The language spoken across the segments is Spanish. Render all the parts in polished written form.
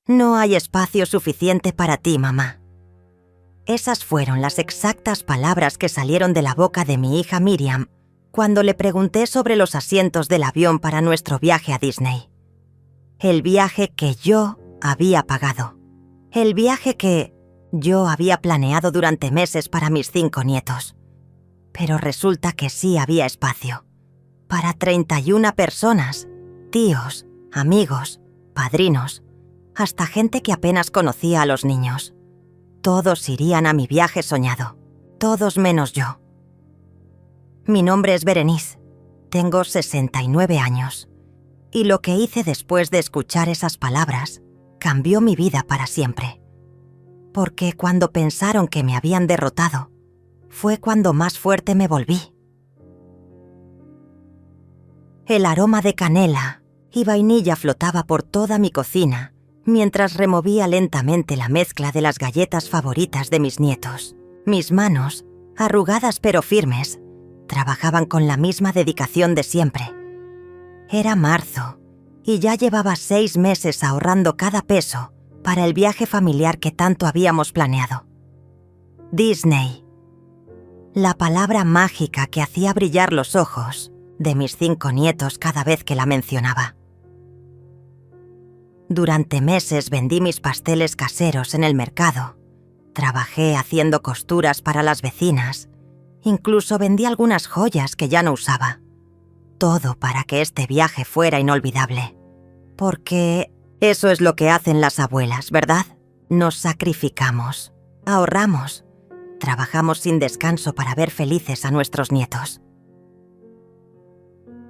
No hay espacio suficiente para ti, mamá. Esas fueron las exactas palabras que salieron de la boca de mi hija Miriam cuando le pregunté sobre los asientos del avión para nuestro viaje a Disney. El viaje que yo había pagado. El viaje que yo había planeado durante meses para mis 5 nietos. Pero resulta que sí había espacio. Para 31 personas, tíos, amigos, padrinos, hasta gente que apenas conocía a los niños. Todos irían a mi viaje soñado, todos menos yo. Mi nombre es Berenice, tengo 69 años, y lo que hice después de escuchar esas palabras cambió mi vida para siempre. Porque cuando pensaron que me habían derrotado, fue cuando más fuerte me volví. El aroma de canela y vainilla flotaba por toda mi cocina mientras removía lentamente la mezcla de las galletas favoritas de mis nietos. Mis manos, arrugadas pero firmes, trabajaban con la misma dedicación de siempre. Era marzo y ya llevaba 6 meses ahorrando cada peso para el viaje familiar que tanto habíamos planeado. Disney. La palabra mágica que hacía brillar los ojos de mis 5 nietos cada vez que la mencionaba. Durante meses vendí mis pasteles caseros en el mercado. Trabajé haciendo costuras para las vecinas. Incluso vendí algunas joyas que ya no usaba. Todo para que este viaje fuera inolvidable. Porque eso es lo que hacen las abuelas, ¿verdad? Nos sacrificamos, ahorramos, trabajamos sin descanso para ver felices a nuestros nietos.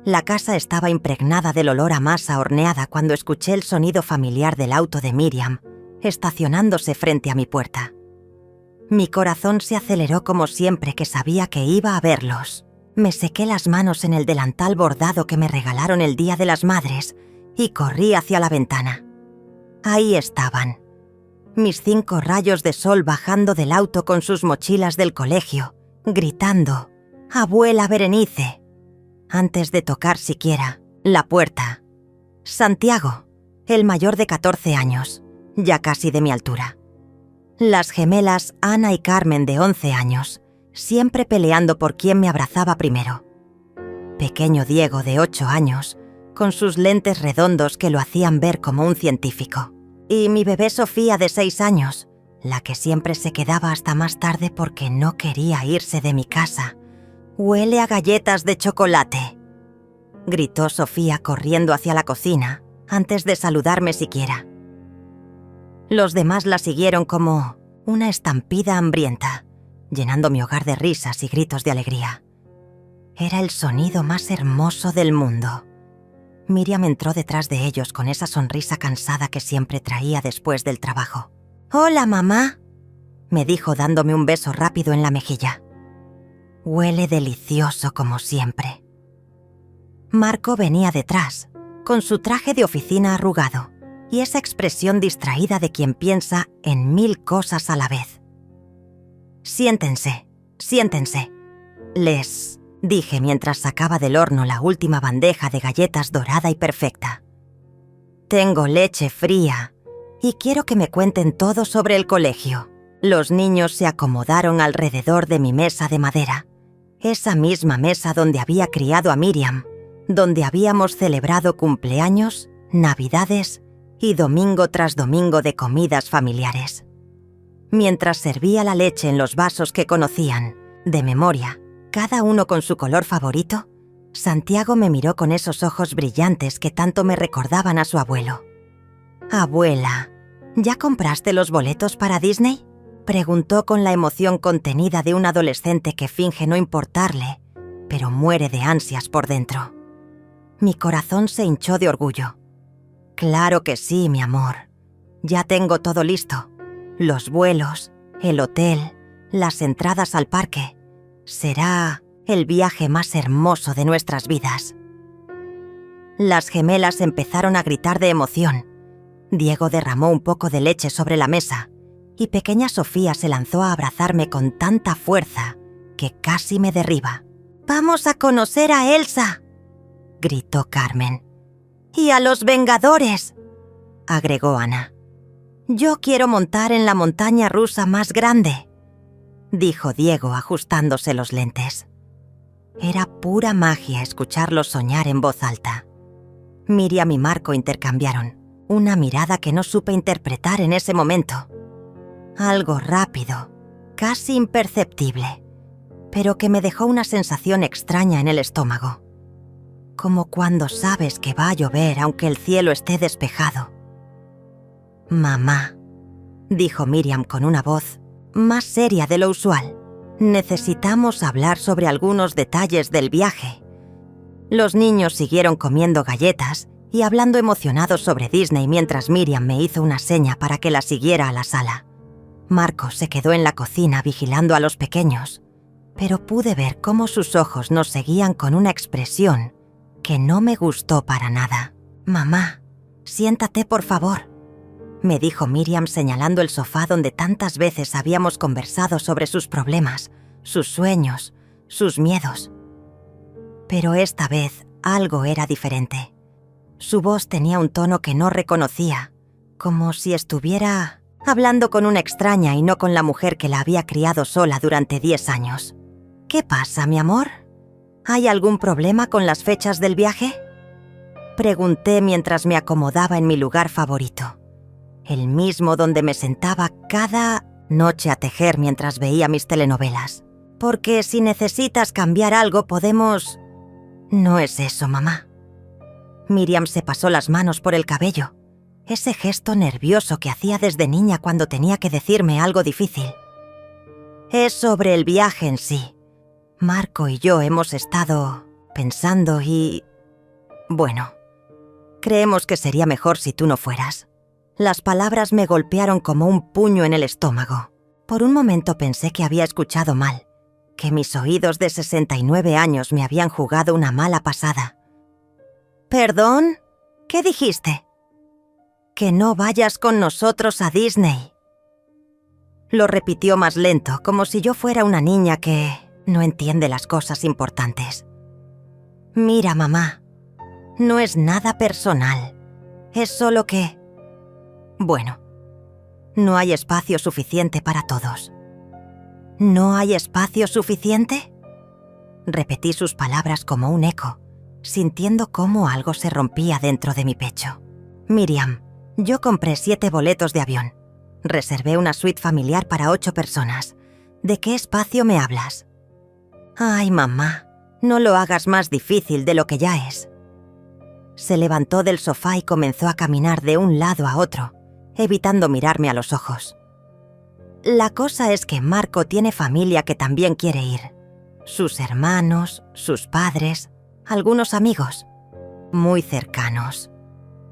La casa estaba impregnada del olor a masa horneada cuando escuché el sonido familiar del auto de Miriam, estacionándose frente a mi puerta. Mi corazón se aceleró como siempre que sabía que iba a verlos. Me sequé las manos en el delantal bordado que me regalaron el Día de las Madres y corrí hacia la ventana. Ahí estaban, mis 5 rayos de sol bajando del auto con sus mochilas del colegio, gritando, «Abuela Berenice», antes de tocar siquiera la puerta. Santiago, el mayor de 14 años, ya casi de mi altura. Las gemelas Ana y Carmen de 11 años, siempre peleando por quién me abrazaba primero. Pequeño Diego de 8 años, con sus lentes redondos que lo hacían ver como un científico. Y mi bebé Sofía de 6 años, la que siempre se quedaba hasta más tarde porque no quería irse de mi casa. «Huele a galletas de chocolate», gritó Sofía corriendo hacia la cocina antes de saludarme siquiera. Los demás la siguieron como una estampida hambrienta, llenando mi hogar de risas y gritos de alegría. Era el sonido más hermoso del mundo. Miriam entró detrás de ellos con esa sonrisa cansada que siempre traía después del trabajo. «Hola, mamá», me dijo dándome un beso rápido en la mejilla. Huele delicioso como siempre. Marco venía detrás, con su traje de oficina arrugado y esa expresión distraída de quien piensa en 1000 cosas a la vez. «Siéntense, siéntense», les dije mientras sacaba del horno la última bandeja de galletas dorada y perfecta. «Tengo leche fría y quiero que me cuenten todo sobre el colegio». Los niños se acomodaron alrededor de mi mesa de madera. Esa misma mesa donde había criado a Miriam, donde habíamos celebrado cumpleaños, navidades y domingo tras domingo de comidas familiares. Mientras servía la leche en los vasos que conocían, de memoria, cada uno con su color favorito, Santiago me miró con esos ojos brillantes que tanto me recordaban a su abuelo. «Abuela, ¿ya compraste los boletos para Disney?», preguntó con la emoción contenida de un adolescente que finge no importarle, pero muere de ansias por dentro. Mi corazón se hinchó de orgullo. «Claro que sí, mi amor. Ya tengo todo listo. Los vuelos, el hotel, las entradas al parque. Será el viaje más hermoso de nuestras vidas». Las gemelas empezaron a gritar de emoción. Diego derramó un poco de leche sobre la mesa y pequeña Sofía se lanzó a abrazarme con tanta fuerza que casi me derriba. «¡Vamos a conocer a Elsa!», gritó Carmen. «Y a los Vengadores», agregó Ana. Yo quiero montar en la montaña rusa más grande, dijo Diego ajustándose los lentes. Era pura magia escucharlo soñar en voz alta. Miriam y Marco intercambiaron una mirada que no supe interpretar en ese momento. Algo rápido, casi imperceptible, pero que me dejó una sensación extraña en el estómago. Como cuando sabes que va a llover aunque el cielo esté despejado. «Mamá», dijo Miriam con una voz más seria de lo usual. «Necesitamos hablar sobre algunos detalles del viaje». Los niños siguieron comiendo galletas y hablando emocionados sobre Disney mientras Miriam me hizo una seña para que la siguiera a la sala. Marco se quedó en la cocina vigilando a los pequeños, pero pude ver cómo sus ojos nos seguían con una expresión que no me gustó para nada. «Mamá, siéntate por favor», me dijo Miriam señalando el sofá donde tantas veces habíamos conversado sobre sus problemas, sus sueños, sus miedos. Pero esta vez algo era diferente. Su voz tenía un tono que no reconocía, como si estuviera hablando con una extraña y no con la mujer que la había criado sola durante 10 años. «¿Qué pasa, mi amor? ¿Hay algún problema con las fechas del viaje?», pregunté mientras me acomodaba en mi lugar favorito, el mismo donde me sentaba cada noche a tejer mientras veía mis telenovelas. «Porque si necesitas cambiar algo podemos...». «No es eso, mamá». Miriam se pasó las manos por el cabello, ese gesto nervioso que hacía desde niña cuando tenía que decirme algo difícil. «Es sobre el viaje en sí. Marco y yo hemos estado pensando y... bueno, creemos que sería mejor si tú no fueras». Las palabras me golpearon como un puño en el estómago. Por un momento pensé que había escuchado mal, que mis oídos de 69 años me habían jugado una mala pasada. «¿Perdón? ¿Qué dijiste?» «Que no vayas con nosotros a Disney». Lo repitió más lento, como si yo fuera una niña que no entiende las cosas importantes. «Mira, mamá, no es nada personal. Es solo que... bueno, no hay espacio suficiente para todos». «¿No hay espacio suficiente?», repetí sus palabras como un eco, sintiendo cómo algo se rompía dentro de mi pecho. «Miriam, yo compré 7 boletos de avión. Reservé una suite familiar para 8 personas. ¿De qué espacio me hablas?». «Ay, mamá, no lo hagas más difícil de lo que ya es». Se levantó del sofá y comenzó a caminar de un lado a otro, evitando mirarme a los ojos. «La cosa es que Marco tiene familia que también quiere ir. Sus hermanos, sus padres, algunos amigos, muy cercanos.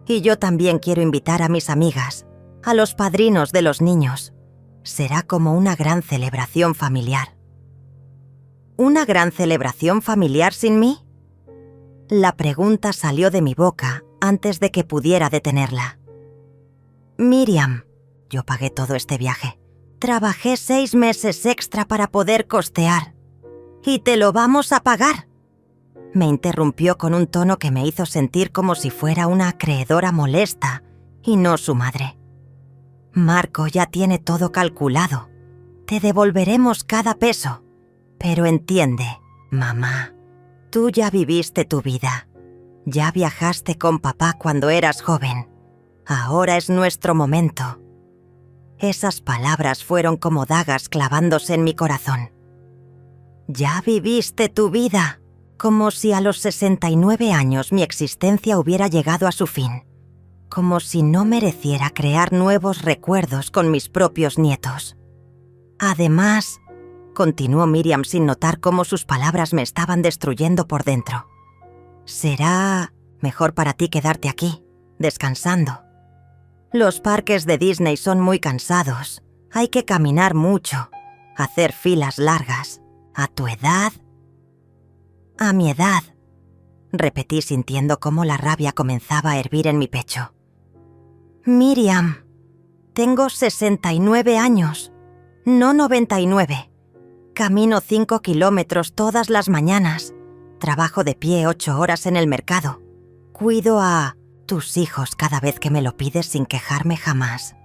Y yo también quiero invitar a mis amigas, a los padrinos de los niños. Será como una gran celebración familiar». «¿Una gran celebración familiar sin mí?». La pregunta salió de mi boca antes de que pudiera detenerla. «Miriam, yo pagué todo este viaje. Trabajé 6 meses extra para poder costear. ¿Y te lo vamos a pagar?», me interrumpió con un tono que me hizo sentir como si fuera una acreedora molesta y no su madre. «Marco ya tiene todo calculado. Te devolveremos cada peso. Pero entiende, mamá, tú ya viviste tu vida. Ya viajaste con papá cuando eras joven. Ahora es nuestro momento». Esas palabras fueron como dagas clavándose en mi corazón. «Ya viviste tu vida», como si a los 69 años mi existencia hubiera llegado a su fin, como si no mereciera crear nuevos recuerdos con mis propios nietos. «Además», continuó Miriam sin notar cómo sus palabras me estaban destruyendo por dentro, «será mejor para ti quedarte aquí, descansando. Los parques de Disney son muy cansados. Hay que caminar mucho, hacer filas largas. A tu edad...». «A mi edad», repetí sintiendo cómo la rabia comenzaba a hervir en mi pecho. «Miriam, tengo 69 años, no 99. Camino 5 kilómetros todas las mañanas. Trabajo de pie 8 horas en el mercado. Cuido a tus hijos cada vez que me lo pides sin quejarme jamás.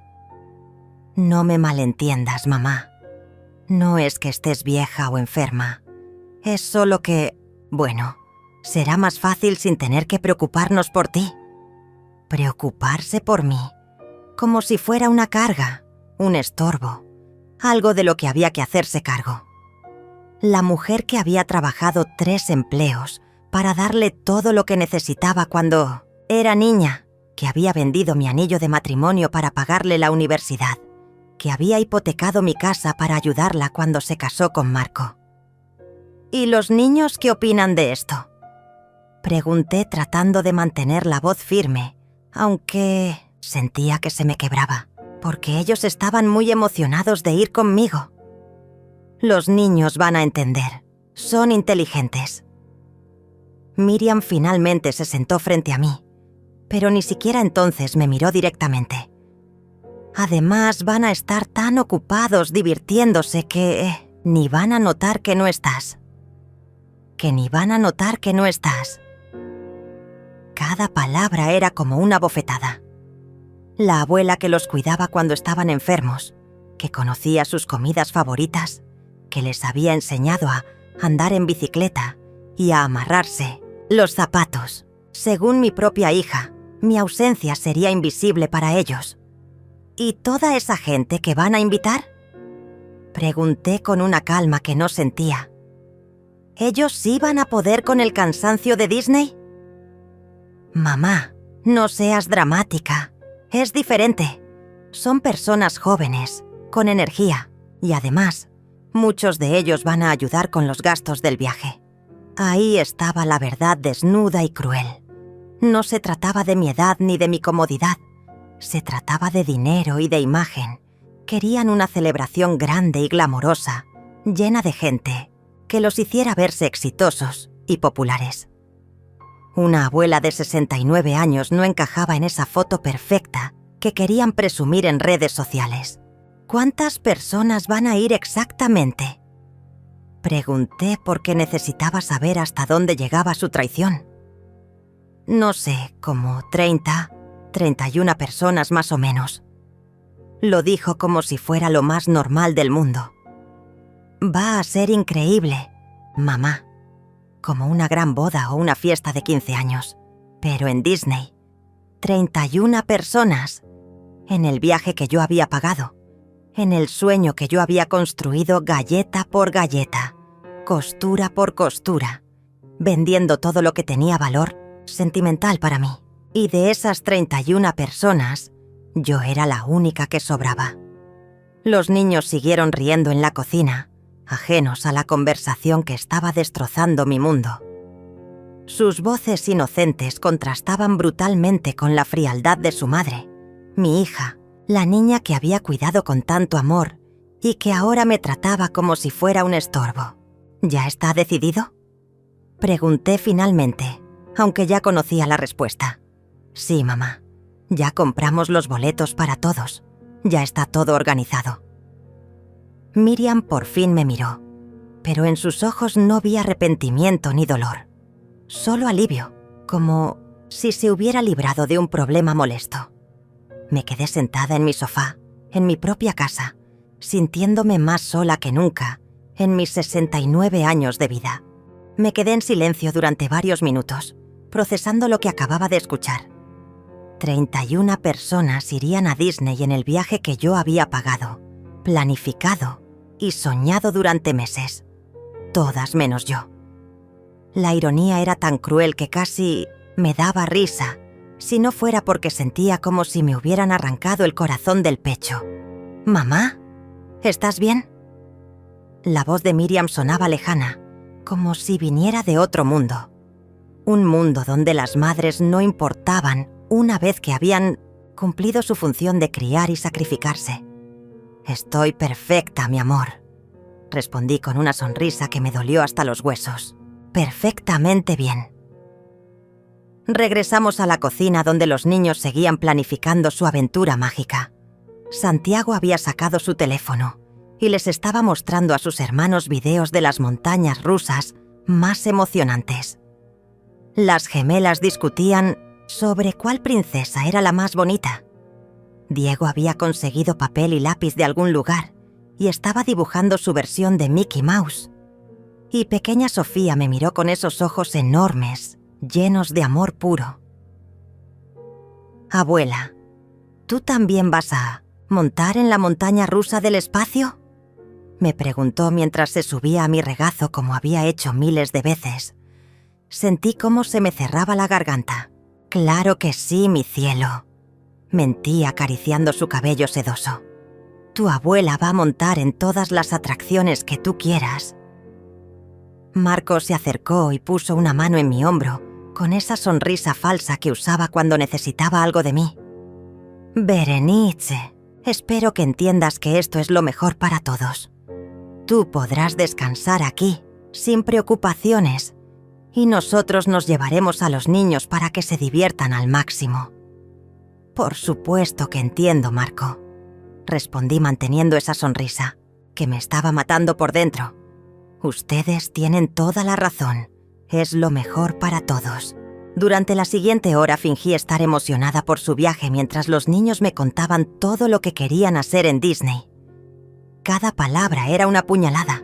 No me malentiendas, mamá. No es que estés vieja o enferma. Es solo que, bueno, será más fácil sin tener que preocuparnos por ti. Preocuparse por mí, como si fuera una carga, un estorbo, algo de lo que había que hacerse cargo. La mujer que había trabajado 3 empleos para darle todo lo que necesitaba cuando era niña, que había vendido mi anillo de matrimonio para pagarle la universidad, que había hipotecado mi casa para ayudarla cuando se casó con Marco. ¿Y los niños qué opinan de esto?, pregunté tratando de mantener la voz firme, aunque sentía que se me quebraba, porque ellos estaban muy emocionados de ir conmigo. Los niños van a entender. Son inteligentes. Miriam finalmente se sentó frente a mí, pero ni siquiera entonces me miró directamente. Además, van a estar tan ocupados divirtiéndose que ni van a notar que no estás. Cada palabra era como una bofetada. La abuela que los cuidaba cuando estaban enfermos, que conocía sus comidas favoritas, que les había enseñado a andar en bicicleta y a amarrarse los zapatos. Según mi propia hija, mi ausencia sería invisible para ellos. ¿Y toda esa gente que van a invitar?, pregunté con una calma que no sentía. ¿Ellos sí van a poder con el cansancio de Disney? Mamá, no seas dramática. Es diferente. Son personas jóvenes, con energía, y además, muchos de ellos van a ayudar con los gastos del viaje. Ahí estaba la verdad desnuda y cruel. No se trataba de mi edad ni de mi comodidad. Se trataba de dinero y de imagen. Querían una celebración grande y glamorosa, llena de gente, que los hiciera verse exitosos y populares. Una abuela de 69 años no encajaba en esa foto perfecta que querían presumir en redes sociales. ¿Cuántas personas van a ir exactamente?, pregunté porque necesitaba saber hasta dónde llegaba su traición. No sé, como 31 personas más o menos. Lo dijo como si fuera lo más normal del mundo. Va a ser increíble, mamá. Como una gran boda o una fiesta de 15 años. Pero en Disney, 31 personas. En el viaje que yo había pagado. En el sueño que yo había construido galleta por galleta, costura por costura, vendiendo todo lo que tenía valor sentimental para mí. Y de esas 31 personas, yo era la única que sobraba. Los niños siguieron riendo en la cocina, ajenos a la conversación que estaba destrozando mi mundo. Sus voces inocentes contrastaban brutalmente con la frialdad de su madre, mi hija, la niña que había cuidado con tanto amor y que ahora me trataba como si fuera un estorbo. ¿Ya está decidido?, pregunté finalmente, aunque ya conocía la respuesta. Sí, mamá. Ya compramos los boletos para todos. Ya está todo organizado. Miriam por fin me miró, pero en sus ojos no vi arrepentimiento ni dolor. Solo alivio, como si se hubiera librado de un problema molesto. Me quedé sentada en mi sofá, en mi propia casa, sintiéndome más sola que nunca en mis 69 años de vida. Me quedé en silencio durante varios minutos, procesando lo que acababa de escuchar. 31 personas irían a Disney en el viaje que yo había pagado, planificado y soñado durante meses. Todas menos yo. La ironía era tan cruel que casi me daba risa, si no fuera porque sentía como si me hubieran arrancado el corazón del pecho. «¿Mamá? ¿Estás bien?». La voz de Miriam sonaba lejana, como si viniera de otro mundo. Un mundo donde las madres no importaban una vez que habían cumplido su función de criar y sacrificarse. «Estoy perfecta, mi amor», respondí con una sonrisa que me dolió hasta los huesos. «Perfectamente bien». Regresamos a la cocina donde los niños seguían planificando su aventura mágica. Santiago había sacado su teléfono y les estaba mostrando a sus hermanos videos de las montañas rusas más emocionantes. Las gemelas discutían sobre cuál princesa era la más bonita. Diego había conseguido papel y lápiz de algún lugar y estaba dibujando su versión de Mickey Mouse. Y pequeña Sofía me miró con esos ojos enormes, llenos de amor puro. «Abuela, ¿tú también vas a montar en la montaña rusa del espacio?», me preguntó mientras se subía a mi regazo como había hecho miles de veces. Sentí cómo se me cerraba la garganta. «Claro que sí, mi cielo», mentí acariciando su cabello sedoso. «Tu abuela va a montar en todas las atracciones que tú quieras». Marco se acercó y puso una mano en mi hombro, con esa sonrisa falsa que usaba cuando necesitaba algo de mí. «Berenice, espero que entiendas que esto es lo mejor para todos. Tú podrás descansar aquí, sin preocupaciones, y nosotros nos llevaremos a los niños para que se diviertan al máximo». «Por supuesto que entiendo, Marco», respondí manteniendo esa sonrisa, que me estaba matando por dentro. «Ustedes tienen toda la razón. Es lo mejor para todos». Durante la siguiente hora fingí estar emocionada por su viaje mientras los niños me contaban todo lo que querían hacer en Disney. Cada palabra era una puñalada,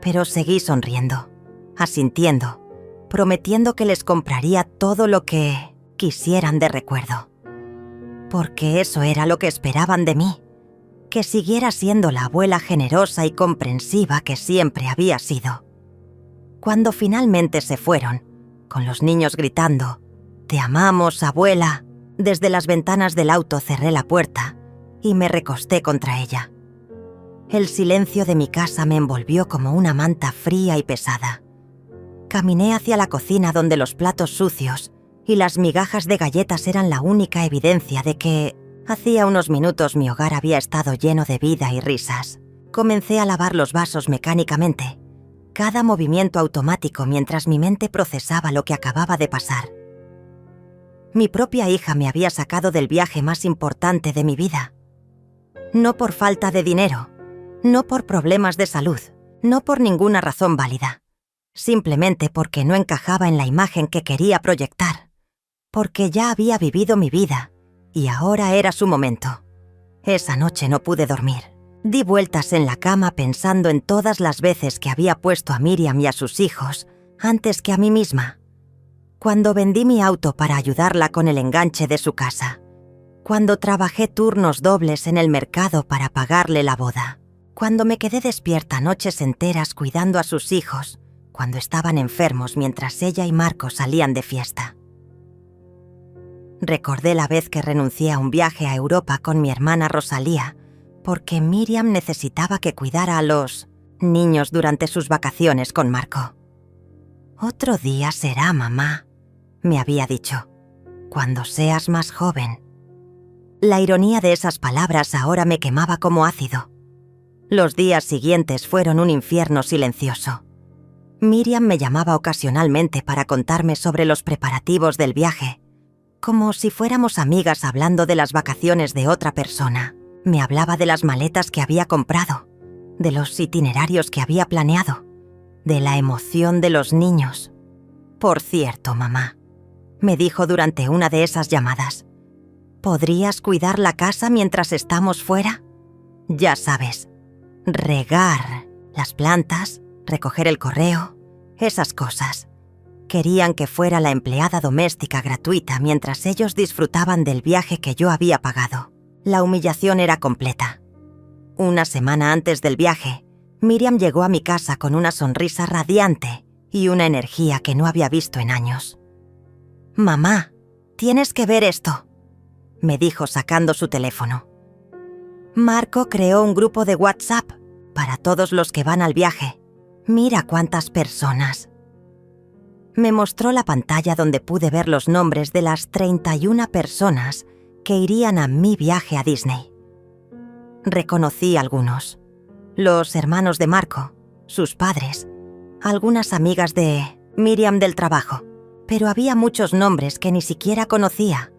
pero seguí sonriendo, asintiendo, prometiendo que les compraría todo lo que quisieran de recuerdo. Porque eso era lo que esperaban de mí, que siguiera siendo la abuela generosa y comprensiva que siempre había sido. Cuando finalmente se fueron, con los niños gritando «¡Te amamos, abuela!», desde las ventanas del auto cerré la puerta y me recosté contra ella. El silencio de mi casa me envolvió como una manta fría y pesada. Caminé hacia la cocina donde los platos sucios y las migajas de galletas eran la única evidencia de que hacía unos minutos mi hogar había estado lleno de vida y risas. Comencé a lavar los vasos mecánicamente, cada movimiento automático mientras mi mente procesaba lo que acababa de pasar. Mi propia hija me había sacado del viaje más importante de mi vida. No por falta de dinero, no por problemas de salud, no por ninguna razón válida. Simplemente porque no encajaba en la imagen que quería proyectar. Porque ya había vivido mi vida y ahora era su momento. Esa noche no pude dormir. Di vueltas en la cama pensando en todas las veces que había puesto a Miriam y a sus hijos antes que a mí misma. Cuando vendí mi auto para ayudarla con el enganche de su casa. Cuando trabajé turnos dobles en el mercado para pagarle la boda. Cuando me quedé despierta noches enteras cuidando a sus hijos, cuando estaban enfermos mientras ella y Marco salían de fiesta. Recordé la vez que renuncié a un viaje a Europa con mi hermana Rosalía, porque Miriam necesitaba que cuidara a los niños durante sus vacaciones con Marco. «Otro día será, mamá», me había dicho, «cuando seas más joven». La ironía de esas palabras ahora me quemaba como ácido. Los días siguientes fueron un infierno silencioso. Miriam me llamaba ocasionalmente para contarme sobre los preparativos del viaje, como si fuéramos amigas hablando de las vacaciones de otra persona. Me hablaba de las maletas que había comprado, de los itinerarios que había planeado, de la emoción de los niños. «Por cierto, mamá», me dijo durante una de esas llamadas, «¿podrías cuidar la casa mientras estamos fuera? Ya sabes, regar las plantas, recoger el correo, esas cosas». Querían que fuera la empleada doméstica gratuita mientras ellos disfrutaban del viaje que yo había pagado. La humillación era completa. Una semana antes del viaje, Miriam llegó a mi casa con una sonrisa radiante y una energía que no había visto en años. «Mamá, tienes que ver esto», me dijo sacando su teléfono. «Marco creó un grupo de WhatsApp para todos los que van al viaje. Mira cuántas personas». Me mostró la pantalla donde pude ver los nombres de las 31 personas que irían a mi viaje a Disney. Reconocí a algunos. Los hermanos de Marco, sus padres, algunas amigas de Miriam del trabajo, pero había muchos nombres que ni siquiera conocía.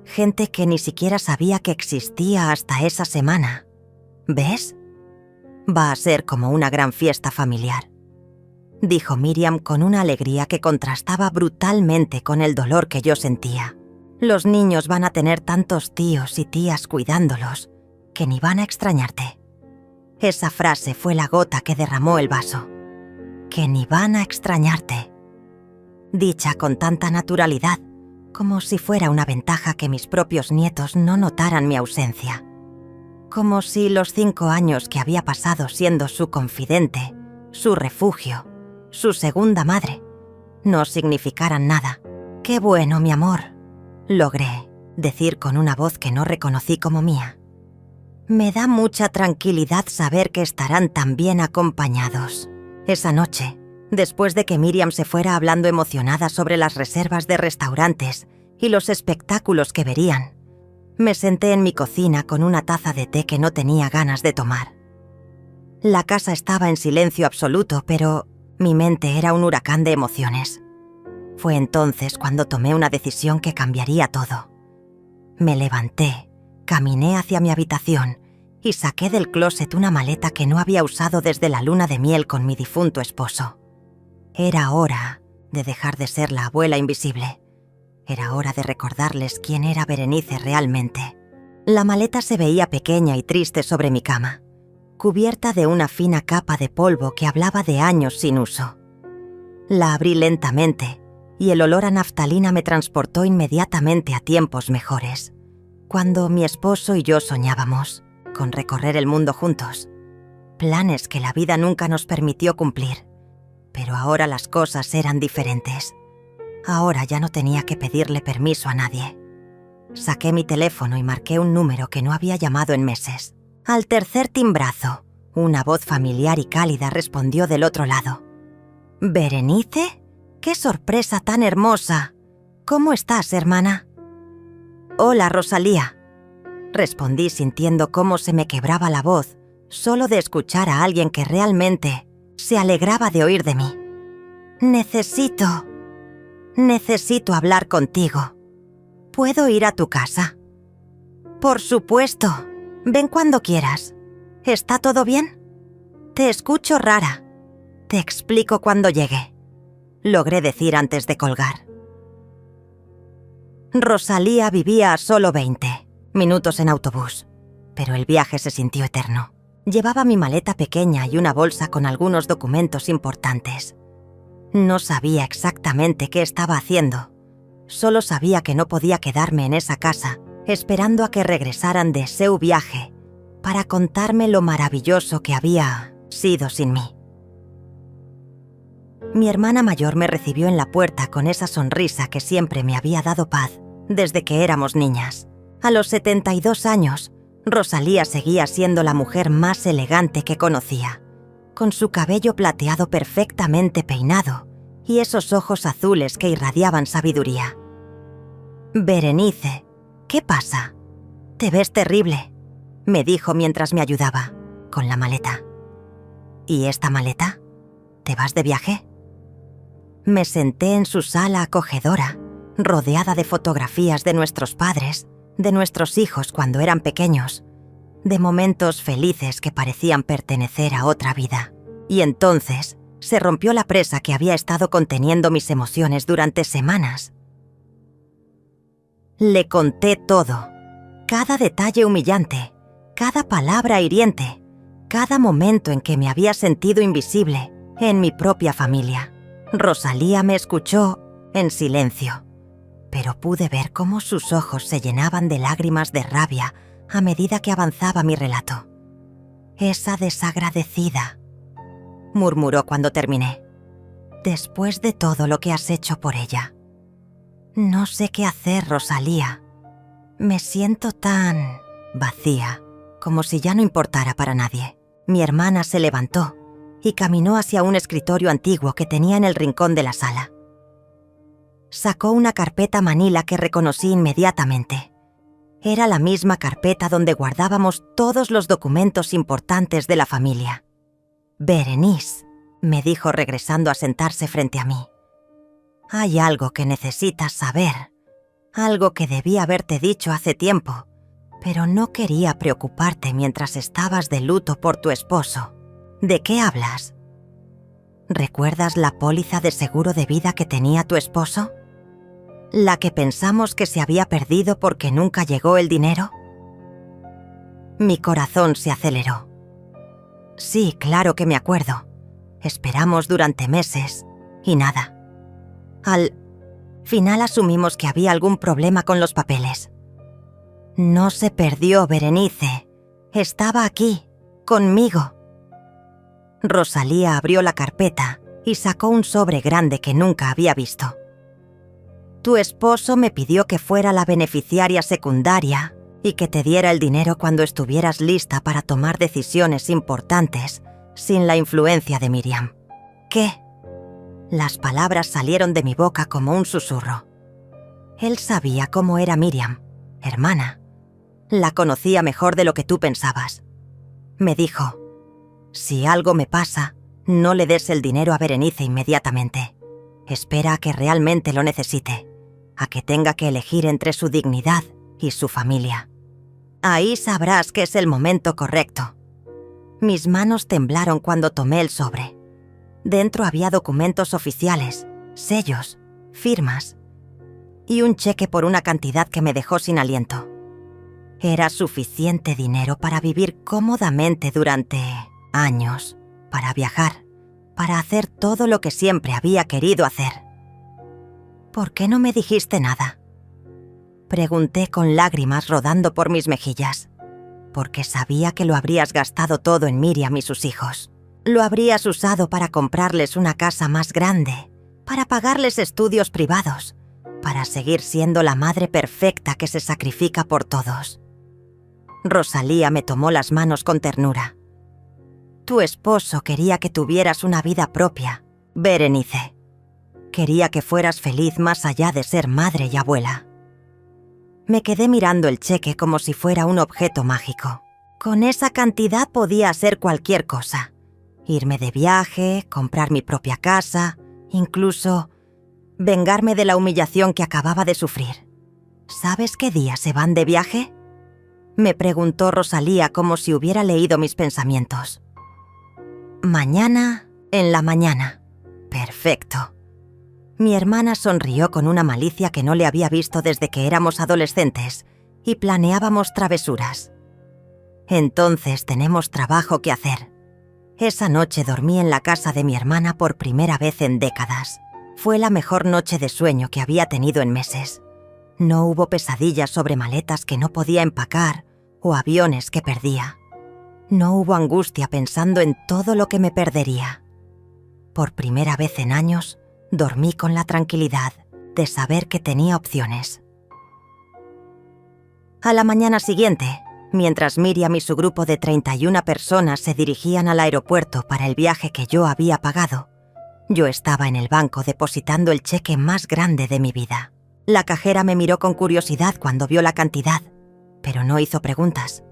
Gente que ni siquiera sabía que existía hasta esa semana. ¿Ves? Va a ser como una gran fiesta familiar», dijo Miriam con una alegría que contrastaba brutalmente con el dolor que yo sentía. Los niños van a tener tantos tíos y tías cuidándolos que ni van a extrañarte. Esa frase fue la gota que derramó el vaso. Que ni van a extrañarte. Dicha con tanta naturalidad, como si fuera una ventaja que mis propios nietos no notaran mi ausencia. Como si los 5 años que había pasado siendo su confidente, su refugio, su segunda madre, no significaran nada. «Qué bueno, mi amor», logré decir con una voz que no reconocí como mía. Me da mucha tranquilidad saber que estarán tan bien acompañados. Esa noche, después de que Miriam se fuera hablando emocionada sobre las reservas de restaurantes y los espectáculos que verían, me senté en mi cocina con una taza de té que no tenía ganas de tomar. La casa estaba en silencio absoluto, pero mi mente era un huracán de emociones. Fue entonces cuando tomé una decisión que cambiaría todo. Me levanté, caminé hacia mi habitación y saqué del closet una maleta que no había usado desde la luna de miel con mi difunto esposo. Era hora de dejar de ser la abuela invisible. Era hora de recordarles quién era Berenice realmente. La maleta se veía pequeña y triste sobre mi cama, cubierta de una fina capa de polvo que hablaba de años sin uso. La abrí lentamente y el olor a naftalina me transportó inmediatamente a tiempos mejores, cuando mi esposo y yo soñábamos con recorrer el mundo juntos. Planes que la vida nunca nos permitió cumplir, pero ahora las cosas eran diferentes. Ahora ya no tenía que pedirle permiso a nadie. Saqué mi teléfono y marqué un número que no había llamado en meses. Al tercer timbrazo, una voz familiar y cálida respondió del otro lado. «¿Berenice? ¡Qué sorpresa tan hermosa! ¿Cómo estás, hermana?» «Hola, Rosalía», respondí sintiendo cómo se me quebraba la voz solo de escuchar a alguien que realmente se alegraba de oír de mí. Necesito hablar contigo. ¿Puedo ir a tu casa?» «Por supuesto. Ven cuando quieras. ¿Está todo bien?» «Te escucho rara. Te explico cuando llegue», logré decir antes de colgar. Rosalía vivía a solo 20 minutos en autobús, pero el viaje se sintió eterno. Llevaba mi maleta pequeña y una bolsa con algunos documentos importantes. No sabía exactamente qué estaba haciendo. Solo sabía que no podía quedarme en esa casa, esperando a que regresaran de su viaje para contarme lo maravilloso que había sido sin mí. Mi hermana mayor me recibió en la puerta con esa sonrisa que siempre me había dado paz desde que éramos niñas. A los 72 años, Rosalía seguía siendo la mujer más elegante que conocía, con su cabello plateado perfectamente peinado y esos ojos azules que irradiaban sabiduría. «Berenice, ¿qué pasa? Te ves terrible», me dijo mientras me ayudaba con la maleta. «¿Y esta maleta? ¿Te vas de viaje?» Me senté en su sala acogedora, rodeada de fotografías de nuestros padres, de nuestros hijos cuando eran pequeños, de momentos felices que parecían pertenecer a otra vida. Y entonces se rompió la presa que había estado conteniendo mis emociones durante semanas. Le conté todo, cada detalle humillante, cada palabra hiriente, cada momento en que me había sentido invisible en mi propia familia. Rosalía me escuchó en silencio, pero pude ver cómo sus ojos se llenaban de lágrimas de rabia a medida que avanzaba mi relato. «Esa desagradecida», murmuró cuando terminé, «después de todo lo que has hecho por ella. No sé qué hacer, Rosalía. Me siento tan vacía, como si ya no importara para nadie». Mi hermana se levantó y caminó hacia un escritorio antiguo que tenía en el rincón de la sala. Sacó una carpeta manila que reconocí inmediatamente. Era la misma carpeta donde guardábamos todos los documentos importantes de la familia. «Berenice», me dijo regresando a sentarse frente a mí. «Hay algo que necesitas saber, algo que debí haberte dicho hace tiempo, pero no quería preocuparte mientras estabas de luto por tu esposo. ¿De qué hablas? ¿Recuerdas la póliza de seguro de vida que tenía tu esposo? ¿La que pensamos que se había perdido porque nunca llegó el dinero? Mi corazón se aceleró. Sí, claro que me acuerdo. Esperamos durante meses y nada. Al final asumimos que había algún problema con los papeles. No se perdió, Berenice. Estaba aquí, conmigo. Rosalía abrió la carpeta y sacó un sobre grande que nunca había visto. Tu esposo me pidió que fuera la beneficiaria secundaria y que te diera el dinero cuando estuvieras lista para tomar decisiones importantes sin la influencia de Miriam. ¿Qué? Las palabras salieron de mi boca como un susurro. Él sabía cómo era Miriam, hermana. La conocía mejor de lo que tú pensabas. Me dijo, si algo me pasa, no le des el dinero a Berenice inmediatamente. Espera a que realmente lo necesite, a que tenga que elegir entre su dignidad y su familia. Ahí sabrás que es el momento correcto. Mis manos temblaron cuando tomé el sobre. Dentro había documentos oficiales, sellos, firmas y un cheque por una cantidad que me dejó sin aliento. Era suficiente dinero para vivir cómodamente durante años, para viajar, para hacer todo lo que siempre había querido hacer. ¿Por qué no me dijiste nada? Pregunté con lágrimas rodando por mis mejillas, porque sabía que lo habrías gastado todo en Miriam y sus hijos. Lo habrías usado para comprarles una casa más grande, para pagarles estudios privados, para seguir siendo la madre perfecta que se sacrifica por todos. Rosalía me tomó las manos con ternura. Tu esposo quería que tuvieras una vida propia, Berenice. Quería que fueras feliz más allá de ser madre y abuela. Me quedé mirando el cheque como si fuera un objeto mágico. Con esa cantidad podía hacer cualquier cosa. Irme de viaje, comprar mi propia casa, incluso vengarme de la humillación que acababa de sufrir. ¿Sabes qué día se van de viaje? Me preguntó Rosalía como si hubiera leído mis pensamientos. Mañana, en la mañana. Perfecto. Mi hermana sonrió con una malicia que no le había visto desde que éramos adolescentes y planeábamos travesuras. Entonces tenemos trabajo que hacer. Esa noche dormí en la casa de mi hermana por primera vez en décadas. Fue la mejor noche de sueño que había tenido en meses. No hubo pesadillas sobre maletas que no podía empacar o aviones que perdía. No hubo angustia pensando en todo lo que me perdería. Por primera vez en años, dormí con la tranquilidad de saber que tenía opciones. A la mañana siguiente, mientras Miriam y su grupo de 31 personas se dirigían al aeropuerto para el viaje que yo había pagado, yo estaba en el banco depositando el cheque más grande de mi vida. La cajera me miró con curiosidad cuando vio la cantidad, pero no hizo preguntas.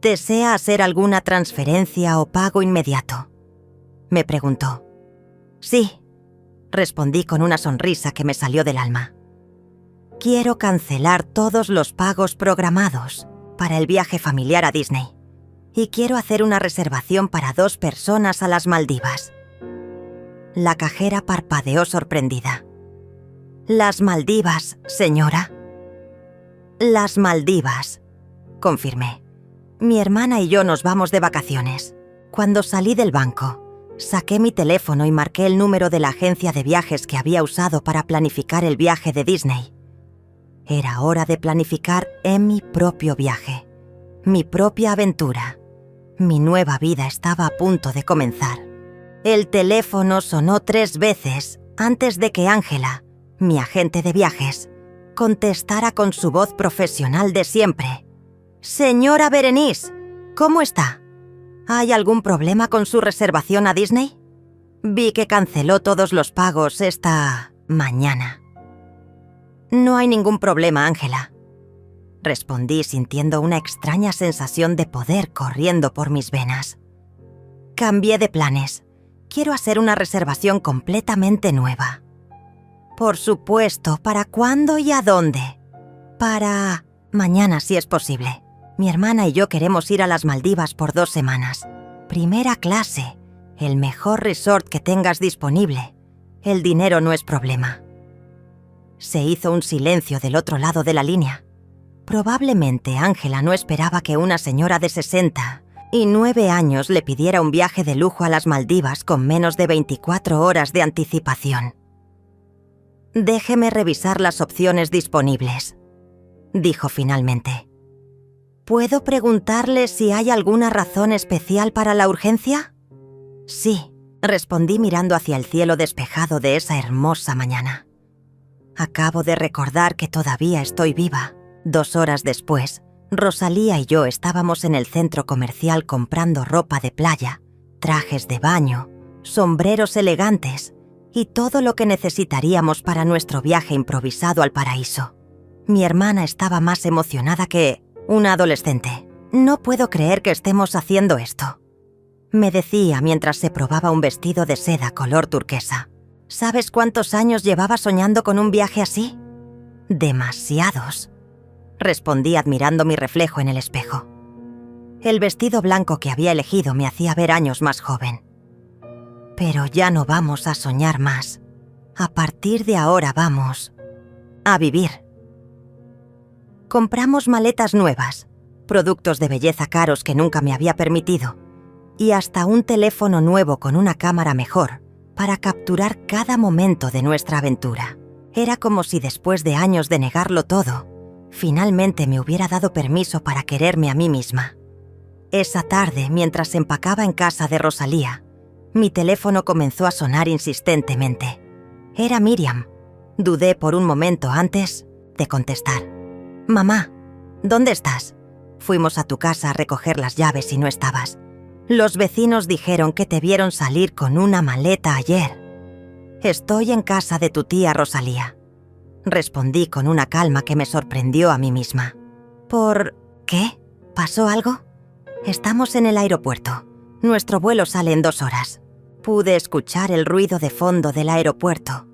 ¿Desea hacer alguna transferencia o pago inmediato?, me preguntó. Sí, respondí con una sonrisa que me salió del alma. Quiero cancelar todos los pagos programados para el viaje familiar a Disney y quiero hacer una reservación para 2 personas a las Maldivas. La cajera parpadeó sorprendida. «¿Las Maldivas, señora?» «Las Maldivas», confirmé. Mi hermana y yo nos vamos de vacaciones. Cuando salí del banco, saqué mi teléfono y marqué el número de la agencia de viajes que había usado para planificar el viaje de Disney. Era hora de planificar en mi propio viaje, mi propia aventura. Mi nueva vida estaba a punto de comenzar. El teléfono sonó 3 veces antes de que Ángela, mi agente de viajes, contestara con su voz profesional de siempre. «Señora Berenice, ¿cómo está? ¿Hay algún problema con su reservación a Disney? Vi que canceló todos los pagos esta mañana». «No hay ningún problema, Ángela», respondí sintiendo una extraña sensación de poder corriendo por mis venas. «Cambié de planes. Quiero hacer una reservación completamente nueva». «Por supuesto, ¿para cuándo y a dónde?» «Para mañana, si es posible. Mi hermana y yo queremos ir a las Maldivas por 2 semanas. Primera clase, el mejor resort que tengas disponible. El dinero no es problema». Se hizo un silencio del otro lado de la línea. Probablemente Ángela no esperaba que una señora de 69 años le pidiera un viaje de lujo a las Maldivas con menos de 24 horas de anticipación. «Déjeme revisar las opciones disponibles», dijo finalmente. «¿Puedo preguntarle si hay alguna razón especial para la urgencia?» «Sí», respondí mirando hacia el cielo despejado de esa hermosa mañana. Acabo de recordar que todavía estoy viva. 2 horas después, Rosalía y yo estábamos en el centro comercial comprando ropa de playa, trajes de baño, sombreros elegantes y todo lo que necesitaríamos para nuestro viaje improvisado al paraíso. Mi hermana estaba más emocionada que una adolescente. «No puedo creer que estemos haciendo esto», me decía mientras se probaba un vestido de seda color turquesa. «¿Sabes cuántos años llevaba soñando con un viaje así?» «Demasiados», respondí admirando mi reflejo en el espejo. El vestido blanco que había elegido me hacía ver años más joven. «Pero ya no vamos a soñar más. A partir de ahora vamos a vivir». Compramos maletas nuevas, productos de belleza caros que nunca me había permitido, y hasta un teléfono nuevo con una cámara mejor para capturar cada momento de nuestra aventura. Era como si después de años de negarlo todo, finalmente me hubiera dado permiso para quererme a mí misma. Esa tarde, mientras empacaba en casa de Rosalía, mi teléfono comenzó a sonar insistentemente. Era Miriam. Dudé por un momento antes de contestar. «Mamá, ¿dónde estás? Fuimos a tu casa a recoger las llaves y no estabas. Los vecinos dijeron que te vieron salir con una maleta ayer». «Estoy en casa de tu tía Rosalía», respondí con una calma que me sorprendió a mí misma. «¿Por qué? ¿Pasó algo?» «Estamos en el aeropuerto. Nuestro vuelo sale en 2 horas». Pude escuchar el ruido de fondo del aeropuerto,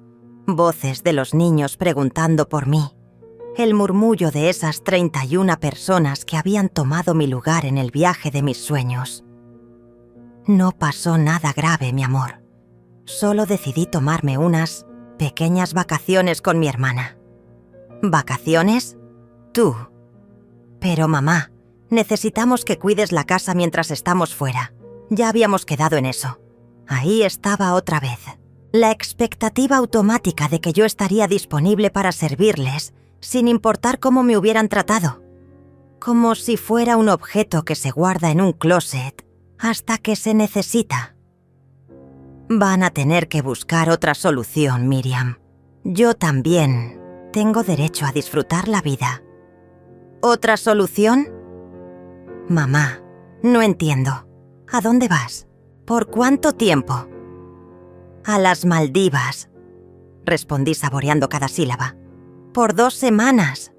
voces de los niños preguntando por mí, el murmullo de esas 31 personas que habían tomado mi lugar en el viaje de mis sueños. No pasó nada grave, mi amor. Solo decidí tomarme unas pequeñas vacaciones con mi hermana. ¿Vacaciones? Tú. Pero mamá, necesitamos que cuides la casa mientras estamos fuera. Ya habíamos quedado en eso. Ahí estaba otra vez. La expectativa automática de que yo estaría disponible para servirles, sin importar cómo me hubieran tratado. Como si fuera un objeto que se guarda en un closet hasta que se necesita. Van a tener que buscar otra solución, Miriam. Yo también tengo derecho a disfrutar la vida. ¿Otra solución? Mamá, no entiendo. ¿A dónde vas? ¿Por cuánto tiempo? A las Maldivas, respondí saboreando cada sílaba. Por 2 semanas.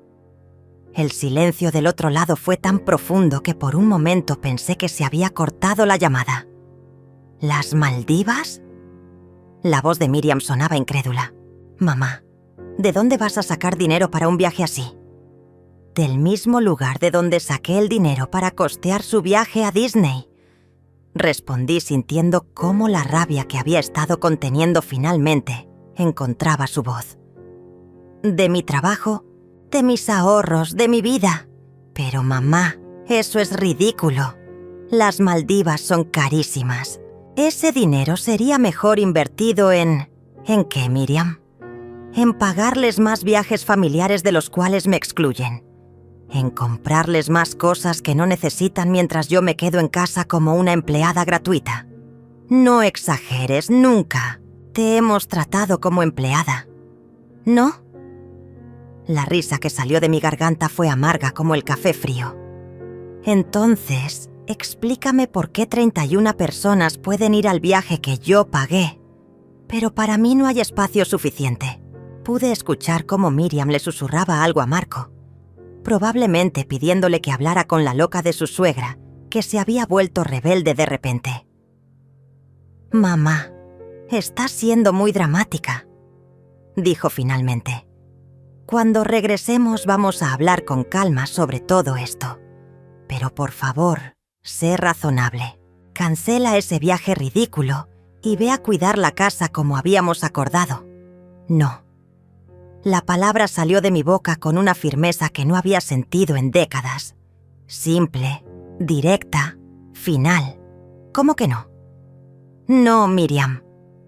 El silencio del otro lado fue tan profundo que por un momento pensé que se había cortado la llamada. ¿Las Maldivas? La voz de Miriam sonaba incrédula. Mamá, ¿de dónde vas a sacar dinero para un viaje así? Del mismo lugar de donde saqué el dinero para costear su viaje a Disney. Respondí sintiendo cómo la rabia que había estado conteniendo finalmente encontraba su voz. De mi trabajo, de mis ahorros, de mi vida. Pero mamá, eso es ridículo. Las Maldivas son carísimas. Ese dinero sería mejor invertido en... ¿En qué, Miriam? En pagarles más viajes familiares de los cuales me excluyen. En comprarles más cosas que no necesitan mientras yo me quedo en casa como una empleada gratuita. No exageres, nunca. Te hemos tratado como empleada. ¿No? La risa que salió de mi garganta fue amarga como el café frío. Entonces, explícame por qué 31 personas pueden ir al viaje que yo pagué. Pero para mí no hay espacio suficiente. Pude escuchar cómo Miriam le susurraba algo a Marco, probablemente pidiéndole que hablara con la loca de su suegra, que se había vuelto rebelde de repente. «Mamá, estás siendo muy dramática», dijo finalmente. «Cuando regresemos vamos a hablar con calma sobre todo esto. Pero por favor, sé razonable. Cancela ese viaje ridículo y ve a cuidar la casa como habíamos acordado. No. La palabra salió de mi boca con una firmeza que no había sentido en décadas. Simple, directa, final. ¿Cómo que no? No, Miriam.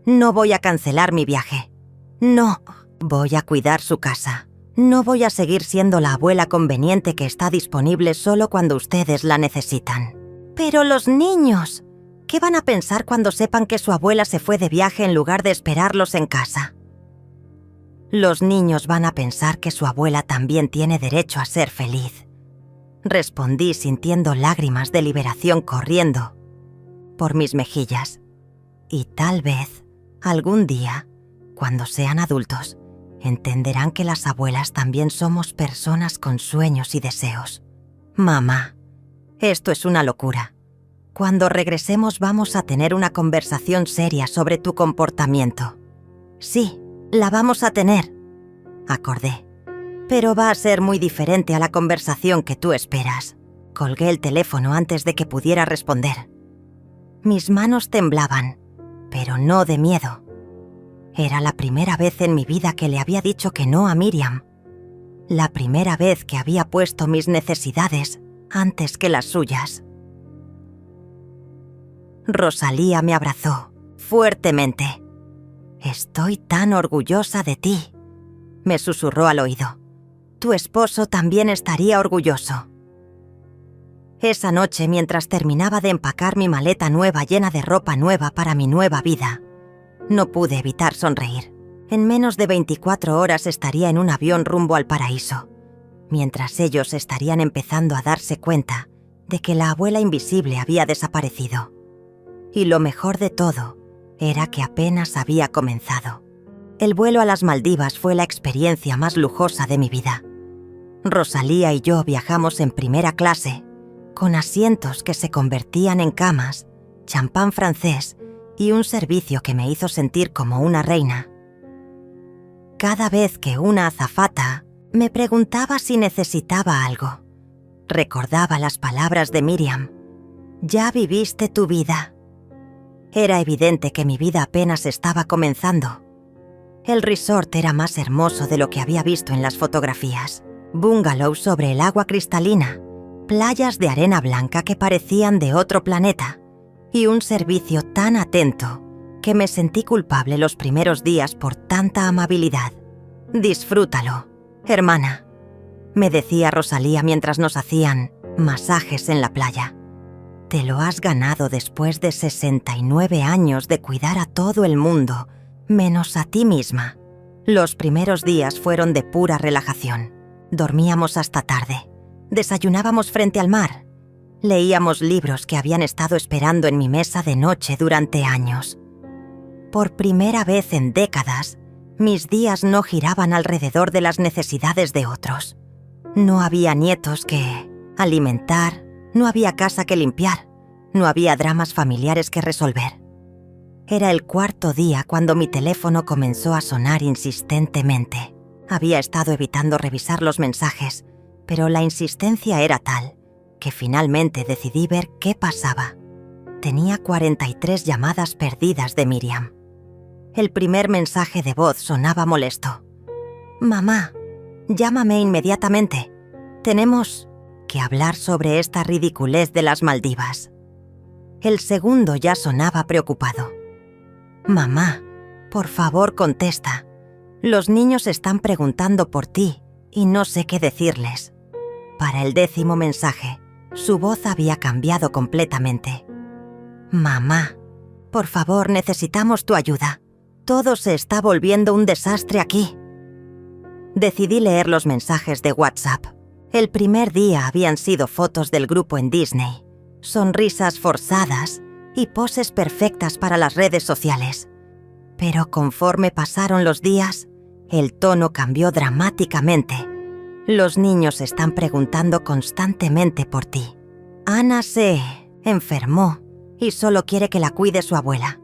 No voy a cancelar mi viaje. No, voy a cuidar su casa. No voy a seguir siendo la abuela conveniente que está disponible solo cuando ustedes la necesitan. Pero los niños, ¿qué van a pensar cuando sepan que su abuela se fue de viaje en lugar de esperarlos en casa? Los niños van a pensar que su abuela también tiene derecho a ser feliz. Respondí sintiendo lágrimas de liberación corriendo por mis mejillas. Y tal vez, algún día, cuando sean adultos, entenderán que las abuelas también somos personas con sueños y deseos. Mamá, esto es una locura. Cuando regresemos vamos a tener una conversación seria sobre tu comportamiento. Sí, la vamos a tener, acordé. Pero va a ser muy diferente a la conversación que tú esperas. Colgué el teléfono antes de que pudiera responder. Mis manos temblaban, pero no de miedo. Era la primera vez en mi vida que le había dicho que no a Miriam. La primera vez que había puesto mis necesidades antes que las suyas. Rosalía me abrazó fuertemente. «Estoy tan orgullosa de ti», me susurró al oído. «Tu esposo también estaría orgulloso». Esa noche, mientras terminaba de empacar mi maleta nueva llena de ropa nueva para mi nueva vida, no pude evitar sonreír. En menos de 24 horas estaría en un avión rumbo al paraíso, mientras ellos estarían empezando a darse cuenta de que la abuela invisible había desaparecido. Y lo mejor de todo era que apenas había comenzado. El vuelo a las Maldivas fue la experiencia más lujosa de mi vida. Rosalía y yo viajamos en primera clase, con asientos que se convertían en camas, champán francés y un servicio que me hizo sentir como una reina. Cada vez que una azafata me preguntaba si necesitaba algo, recordaba las palabras de Miriam: «Ya viviste tu vida». Era evidente que mi vida apenas estaba comenzando. El resort era más hermoso de lo que había visto en las fotografías. Bungalows sobre el agua cristalina, playas de arena blanca que parecían de otro planeta, y un servicio tan atento que me sentí culpable los primeros días por tanta amabilidad. «Disfrútalo, hermana», me decía Rosalía mientras nos hacían masajes en la playa. «Te lo has ganado después de 69 años de cuidar a todo el mundo, menos a ti misma». Los primeros días fueron de pura relajación. Dormíamos hasta tarde, desayunábamos frente al mar, leíamos libros que habían estado esperando en mi mesa de noche durante años. Por primera vez en décadas, mis días no giraban alrededor de las necesidades de otros. No había nietos que alimentar, no había casa que limpiar, no había dramas familiares que resolver. Era el cuarto día cuando mi teléfono comenzó a sonar insistentemente. Había estado evitando revisar los mensajes, pero la insistencia era tal que finalmente decidí ver qué pasaba. Tenía 43 llamadas perdidas de Miriam. El primer mensaje de voz sonaba molesto. «Mamá, llámame inmediatamente. Tenemos que hablar sobre esta ridiculez de las Maldivas». El segundo ya sonaba preocupado. «Mamá, por favor contesta. Los niños están preguntando por ti y no sé qué decirles». Para el 10º mensaje, su voz había cambiado completamente. «Mamá, por favor, necesitamos tu ayuda. Todo se está volviendo un desastre aquí». Decidí leer los mensajes de WhatsApp. El primer día habían sido fotos del grupo en Disney, sonrisas forzadas y poses perfectas para las redes sociales. Pero conforme pasaron los días, el tono cambió dramáticamente. «Los niños están preguntando constantemente por ti. Ana se enfermó y solo quiere que la cuide su abuela.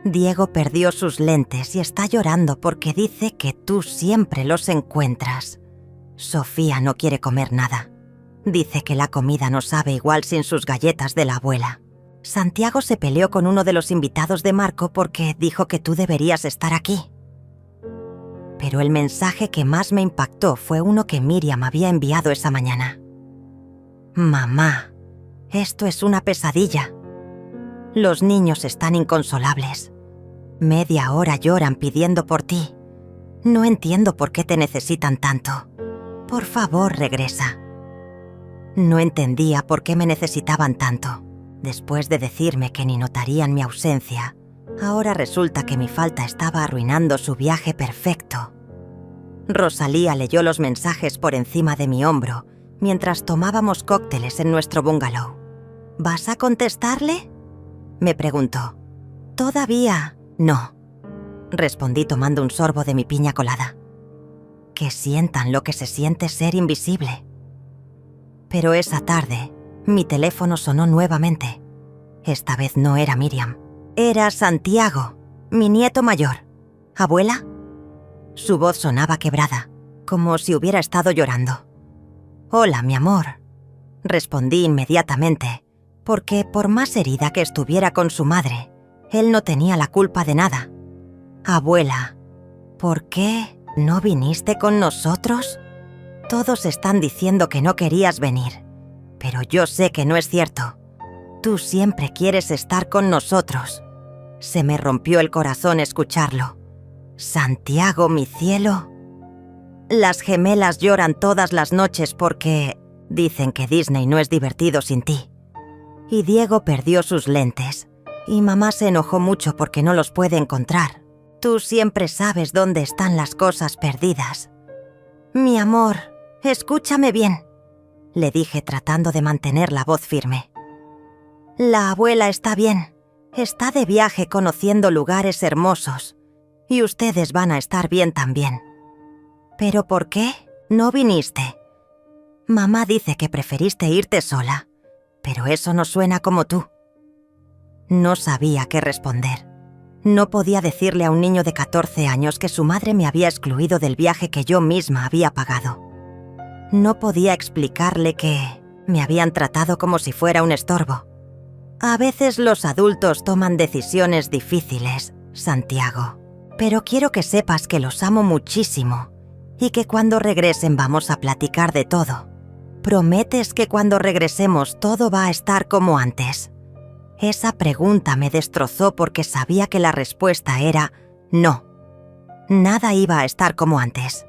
Diego perdió sus lentes y está llorando porque dice que tú siempre los encuentras. Sofía no quiere comer nada. Dice que la comida no sabe igual sin sus galletas de la abuela. Santiago se peleó con uno de los invitados de Marco porque dijo que tú deberías estar aquí». Pero el mensaje que más me impactó fue uno que Miriam había enviado esa mañana. Mamá, esto es una pesadilla. Los niños están inconsolables. Media hora lloran pidiendo por ti. No entiendo por qué te necesitan tanto. Por favor, regresa. No entendía por qué me necesitaban tanto. Después de decirme que ni notarían mi ausencia, ahora resulta que mi falta estaba arruinando su viaje perfecto. Rosalía leyó los mensajes por encima de mi hombro mientras tomábamos cócteles en nuestro bungalow. ¿Vas a contestarle?, me preguntó. Todavía no, respondí tomando un sorbo de mi piña colada. Que sientan lo que se siente ser invisible. Pero esa tarde, mi teléfono sonó nuevamente. Esta vez no era Miriam. Era Santiago, mi nieto mayor. ¿Abuela? Su voz sonaba quebrada, como si hubiera estado llorando. Hola, mi amor, respondí inmediatamente, porque por más herida que estuviera con su madre, él no tenía la culpa de nada. Abuela, ¿por qué no viniste con nosotros? Todos están diciendo que no querías venir, pero yo sé que no es cierto. Tú siempre quieres estar con nosotros. Se me rompió el corazón escucharlo. Santiago, mi cielo. Las gemelas lloran todas las noches porque dicen que Disney no es divertido sin ti. Y Diego perdió sus lentes, y mamá se enojó mucho porque no los puede encontrar. Tú siempre sabes dónde están las cosas perdidas. Mi amor, escúchame bien, le dije tratando de mantener la voz firme. La abuela está bien, está de viaje conociendo lugares hermosos, y ustedes van a estar bien también. ¿Pero por qué no viniste? Mamá dice que preferiste irte sola, pero eso no suena como tú. No sabía qué responder. No podía decirle a un niño de 14 años que su madre me había excluido del viaje que yo misma había pagado. No podía explicarle que me habían tratado como si fuera un estorbo. A veces los adultos toman decisiones difíciles, Santiago, pero quiero que sepas que los amo muchísimo y que cuando regresen vamos a platicar de todo. ¿Prometes que cuando regresemos todo va a estar como antes? Esa pregunta me destrozó porque sabía que la respuesta era no. Nada iba a estar como antes.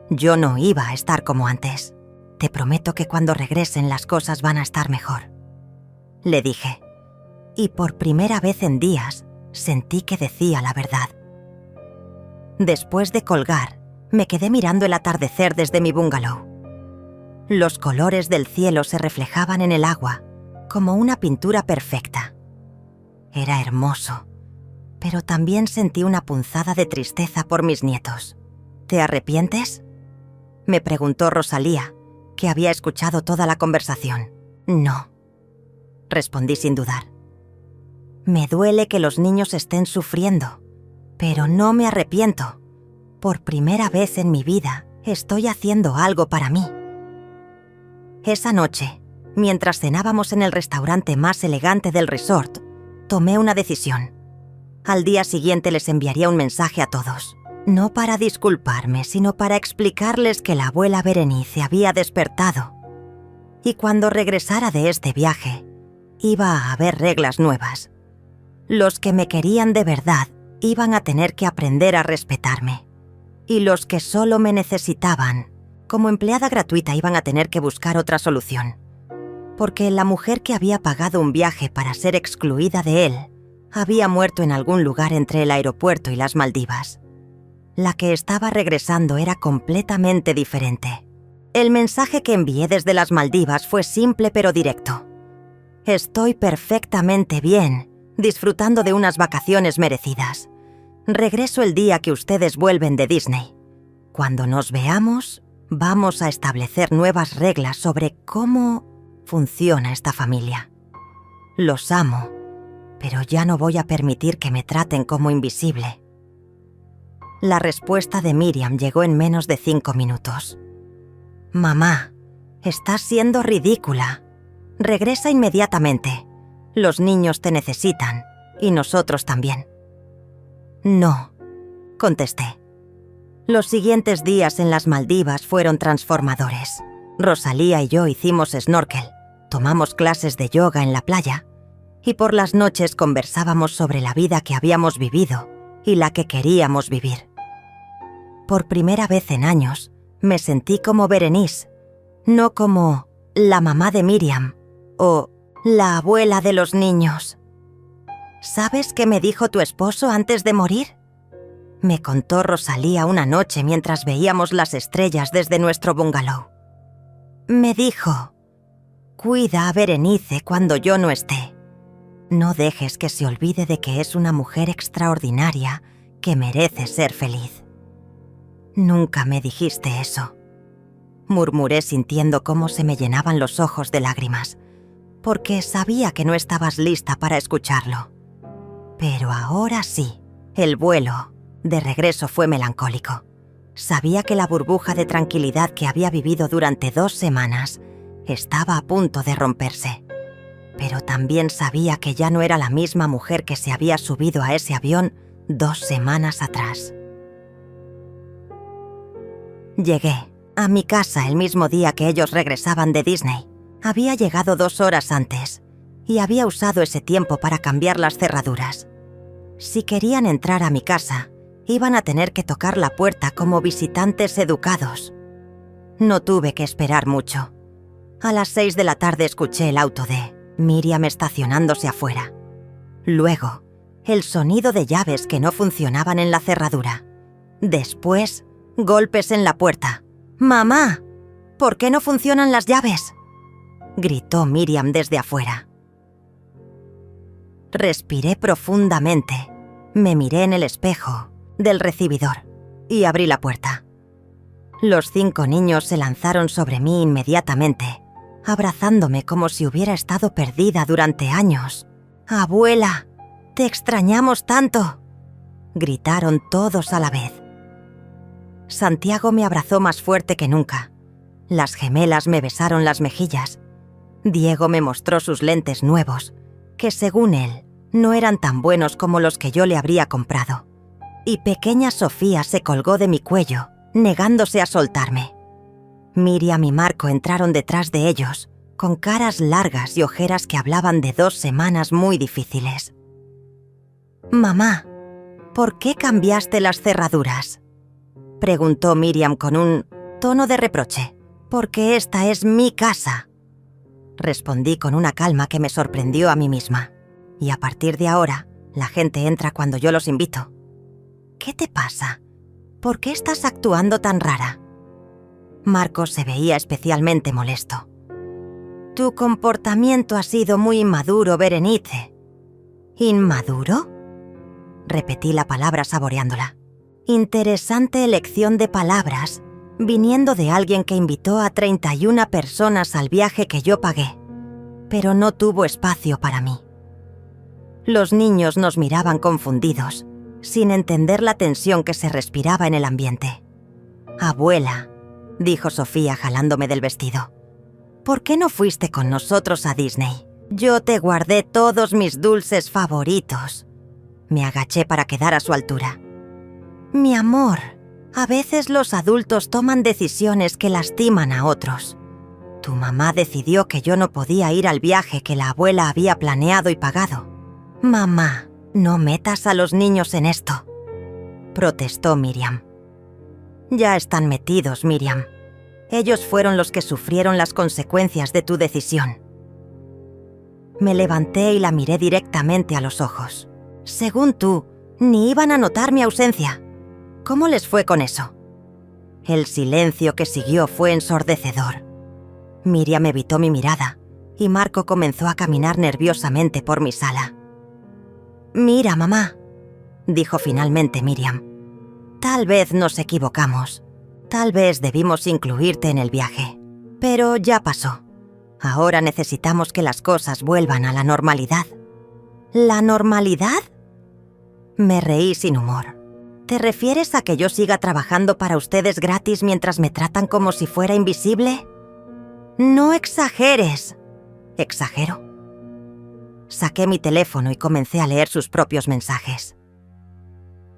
Yo no iba a estar como antes. Te prometo que cuando regresen las cosas van a estar mejor, le dije. Y por primera vez en días sentí que decía la verdad. Después de colgar, me quedé mirando el atardecer desde mi bungalow. Los colores del cielo se reflejaban en el agua como una pintura perfecta. Era hermoso, pero también sentí una punzada de tristeza por mis nietos. ¿Te arrepientes?, me preguntó Rosalía, que había escuchado toda la conversación. No, respondí sin dudar. Me duele que los niños estén sufriendo, pero no me arrepiento. Por primera vez en mi vida estoy haciendo algo para mí. Esa noche, mientras cenábamos en el restaurante más elegante del resort, tomé una decisión. Al día siguiente les enviaría un mensaje a todos. No para disculparme, sino para explicarles que la abuela Berenice había despertado. Y cuando regresara de este viaje, iba a haber reglas nuevas. Los que me querían de verdad iban a tener que aprender a respetarme. Y los que solo me necesitaban, como empleada gratuita, iban a tener que buscar otra solución. Porque la mujer que había pagado un viaje para ser excluida de él había muerto en algún lugar entre el aeropuerto y las Maldivas. La que estaba regresando era completamente diferente. El mensaje que envié desde las Maldivas fue simple pero directo. Estoy perfectamente bien, disfrutando de unas vacaciones merecidas. Regreso el día que ustedes vuelven de Disney. Cuando nos veamos, vamos a establecer nuevas reglas sobre cómo funciona esta familia. Los amo, pero ya no voy a permitir que me traten como invisible. La respuesta de Miriam llegó en menos de 5 minutos. Mamá, estás siendo ridícula. Regresa inmediatamente. Los niños te necesitan, y nosotros también. No, contesté. Los siguientes días en las Maldivas fueron transformadores. Rosalía y yo hicimos snorkel, tomamos clases de yoga en la playa y por las noches conversábamos sobre la vida que habíamos vivido y la que queríamos vivir. Por primera vez en años, me sentí como Berenice, no como la mamá de Miriam o la abuela de los niños. ¿Sabes qué me dijo tu esposo antes de morir? Me contó Rosalía una noche mientras veíamos las estrellas desde nuestro bungalow. Me dijo: cuida a Berenice cuando yo no esté. No dejes que se olvide de que es una mujer extraordinaria que merece ser feliz. Nunca me dijiste eso. Murmuré sintiendo cómo se me llenaban los ojos de lágrimas, porque sabía que no estabas lista para escucharlo. Pero ahora sí, el vuelo de regreso fue melancólico. Sabía que la burbuja de tranquilidad que había vivido durante 2 semanas estaba a punto de romperse. Pero también sabía que ya no era la misma mujer que se había subido a ese avión 2 semanas atrás. Llegué a mi casa el mismo día que ellos regresaban de Disney. Había llegado 2 horas antes y había usado ese tiempo para cambiar las cerraduras. Si querían entrar a mi casa, iban a tener que tocar la puerta como visitantes educados. No tuve que esperar mucho. A las 6 de la tarde escuché el auto de Miriam estacionándose afuera. Luego, el sonido de llaves que no funcionaban en la cerradura. Después, golpes en la puerta. «¡Mamá! ¿Por qué no funcionan las llaves?», gritó Miriam desde afuera. Respiré profundamente. Me miré en el espejo del recibidor y abrí la puerta. Los 5 niños se lanzaron sobre mí inmediatamente, abrazándome como si hubiera estado perdida durante años. «¡Abuela! ¡Te extrañamos tanto!», gritaron todos a la vez. Santiago me abrazó más fuerte que nunca. Las gemelas me besaron las mejillas. Diego me mostró sus lentes nuevos, que según él, no eran tan buenos como los que yo le habría comprado. Y pequeña Sofía se colgó de mi cuello, negándose a soltarme. Miriam y Marco entraron detrás de ellos, con caras largas y ojeras que hablaban de 2 semanas muy difíciles. «Mamá, ¿por qué cambiaste las cerraduras?», preguntó Miriam con un tono de reproche. «Porque esta es mi casa», respondí con una calma que me sorprendió a mí misma. «Y a partir de ahora, la gente entra cuando yo los invito». «¿Qué te pasa? ¿Por qué estás actuando tan rara?». Marcos se veía especialmente molesto. «Tu comportamiento ha sido muy inmaduro, Berenice». «¿Inmaduro?», repetí la palabra saboreándola. Interesante elección de palabras, viniendo de alguien que invitó a 31 personas al viaje que yo pagué, pero no tuvo espacio para mí. Los niños nos miraban confundidos, sin entender la tensión que se respiraba en el ambiente. «Abuela», dijo Sofía jalándome del vestido, «¿por qué no fuiste con nosotros a Disney? Yo te guardé todos mis dulces favoritos». Me agaché para quedar a su altura. «Mi amor, a veces los adultos toman decisiones que lastiman a otros. Tu mamá decidió que yo no podía ir al viaje que la abuela había planeado y pagado. Mamá, no metas a los niños en esto», protestó Miriam. «Ya están metidos, Miriam. Ellos fueron los que sufrieron las consecuencias de tu decisión». Me levanté y la miré directamente a los ojos. «Según tú, ni iban a notar mi ausencia. ¿Cómo les fue con eso?». El silencio que siguió fue ensordecedor. Miriam evitó mi mirada y Marco comenzó a caminar nerviosamente por mi sala. «Mira, mamá», dijo finalmente Miriam. «Tal vez nos equivocamos. Tal vez debimos incluirte en el viaje. Pero ya pasó. Ahora necesitamos que las cosas vuelvan a la normalidad». «¿La normalidad?». Me reí sin humor. «¿Te refieres a que yo siga trabajando para ustedes gratis mientras me tratan como si fuera invisible?». «No exageres». «¿Exagero?». Saqué mi teléfono y comencé a leer sus propios mensajes.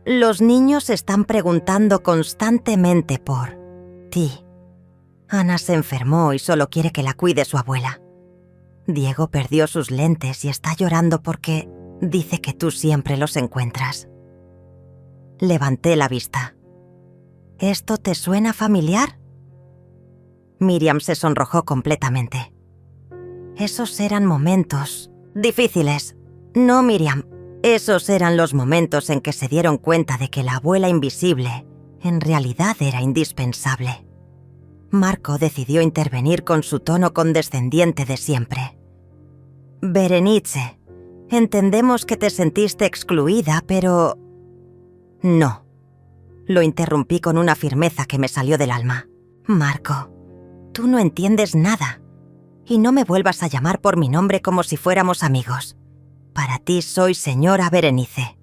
Los niños están preguntando constantemente por ti. Ana se enfermó y solo quiere que la cuide su abuela. Diego perdió sus lentes y está llorando porque dice que tú siempre los encuentras. Levanté la vista. ¿Esto te suena familiar? Miriam se sonrojó completamente. Esos eran momentos difíciles. No, Miriam. Esos eran los momentos en que se dieron cuenta de que la abuela invisible en realidad era indispensable. Marco decidió intervenir con su tono condescendiente de siempre. Berenice, entendemos que te sentiste excluida, pero... No. Lo interrumpí con una firmeza que me salió del alma. Marco, tú no entiendes nada. Y no me vuelvas a llamar por mi nombre como si fuéramos amigos. Para ti soy señora Berenice.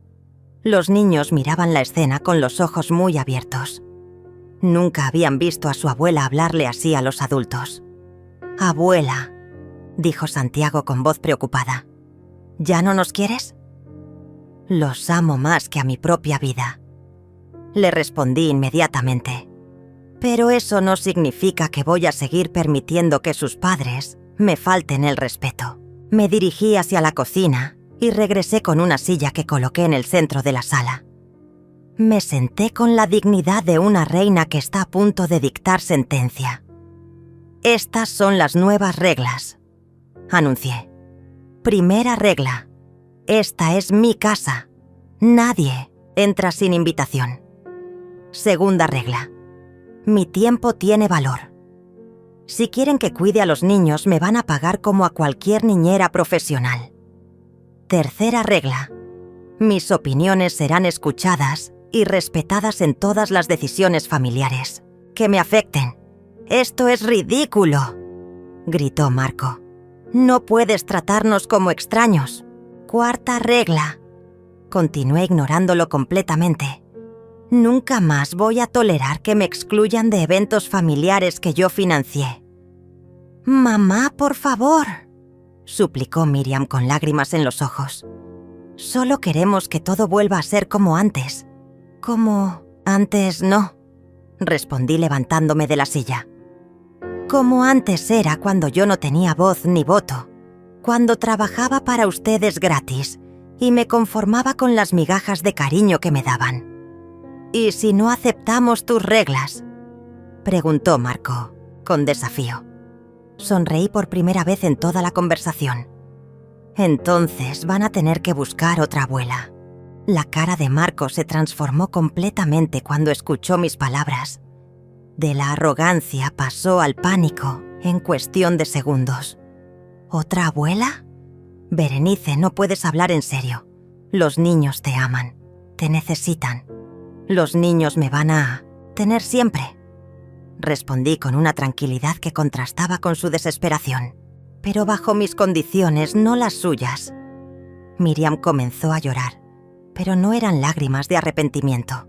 Los niños miraban la escena con los ojos muy abiertos. Nunca habían visto a su abuela hablarle así a los adultos. «Abuela», dijo Santiago con voz preocupada, ¿ya no nos quieres? «Los amo más que a mi propia vida», le respondí inmediatamente. «Pero eso no significa que voy a seguir permitiendo que sus padres me falten el respeto». Me dirigí hacia la cocina y regresé con una silla que coloqué en el centro de la sala. Me senté con la dignidad de una reina que está a punto de dictar sentencia. «Estas son las nuevas reglas», anuncié. «Primera regla. Esta es mi casa. Nadie entra sin invitación. Segunda regla. Mi tiempo tiene valor. Si quieren que cuide a los niños, me van a pagar como a cualquier niñera profesional. Tercera regla. Mis opiniones serán escuchadas y respetadas en todas las decisiones familiares que me afecten. Esto es ridículo», gritó Marco. «No puedes tratarnos como extraños». Cuarta regla. Continué ignorándolo completamente. «Nunca más voy a tolerar que me excluyan de eventos familiares que yo financié». «Mamá, por favor», suplicó Miriam con lágrimas en los ojos. «Solo queremos que todo vuelva a ser como antes». «Como antes no», respondí levantándome de la silla. «Como antes era cuando yo no tenía voz ni voto, cuando trabajaba para ustedes gratis y me conformaba con las migajas de cariño que me daban». «¿Y si no aceptamos tus reglas?», preguntó Marco, con desafío. Sonreí por primera vez en toda la conversación. «Entonces van a tener que buscar otra abuela». La cara de Marco se transformó completamente cuando escuchó mis palabras. De la arrogancia pasó al pánico en cuestión de segundos. ¿Otra abuela? Berenice, no puedes hablar en serio. Los niños te aman, te necesitan. Los niños me van a tener siempre. Respondí con una tranquilidad que contrastaba con su desesperación, pero bajo mis condiciones, no las suyas. Miriam comenzó a llorar, pero no eran lágrimas de arrepentimiento.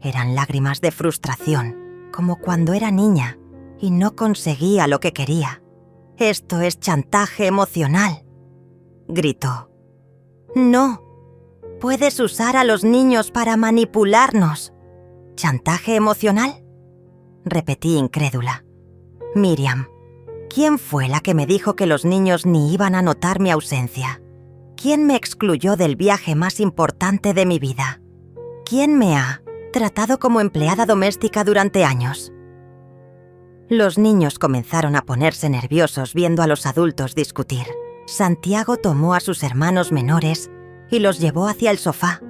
Eran lágrimas de frustración, como cuando era niña y no conseguía lo que quería. «Esto es chantaje emocional», gritó. «No, puedes usar a los niños para manipularnos». «¿Chantaje emocional?», repetí incrédula. «Miriam, ¿quién fue la que me dijo que los niños ni iban a notar mi ausencia? ¿Quién me excluyó del viaje más importante de mi vida? ¿Quién me ha tratado como empleada doméstica durante años?» Los niños comenzaron a ponerse nerviosos viendo a los adultos discutir. Santiago tomó a sus hermanos menores y los llevó hacia el sofá,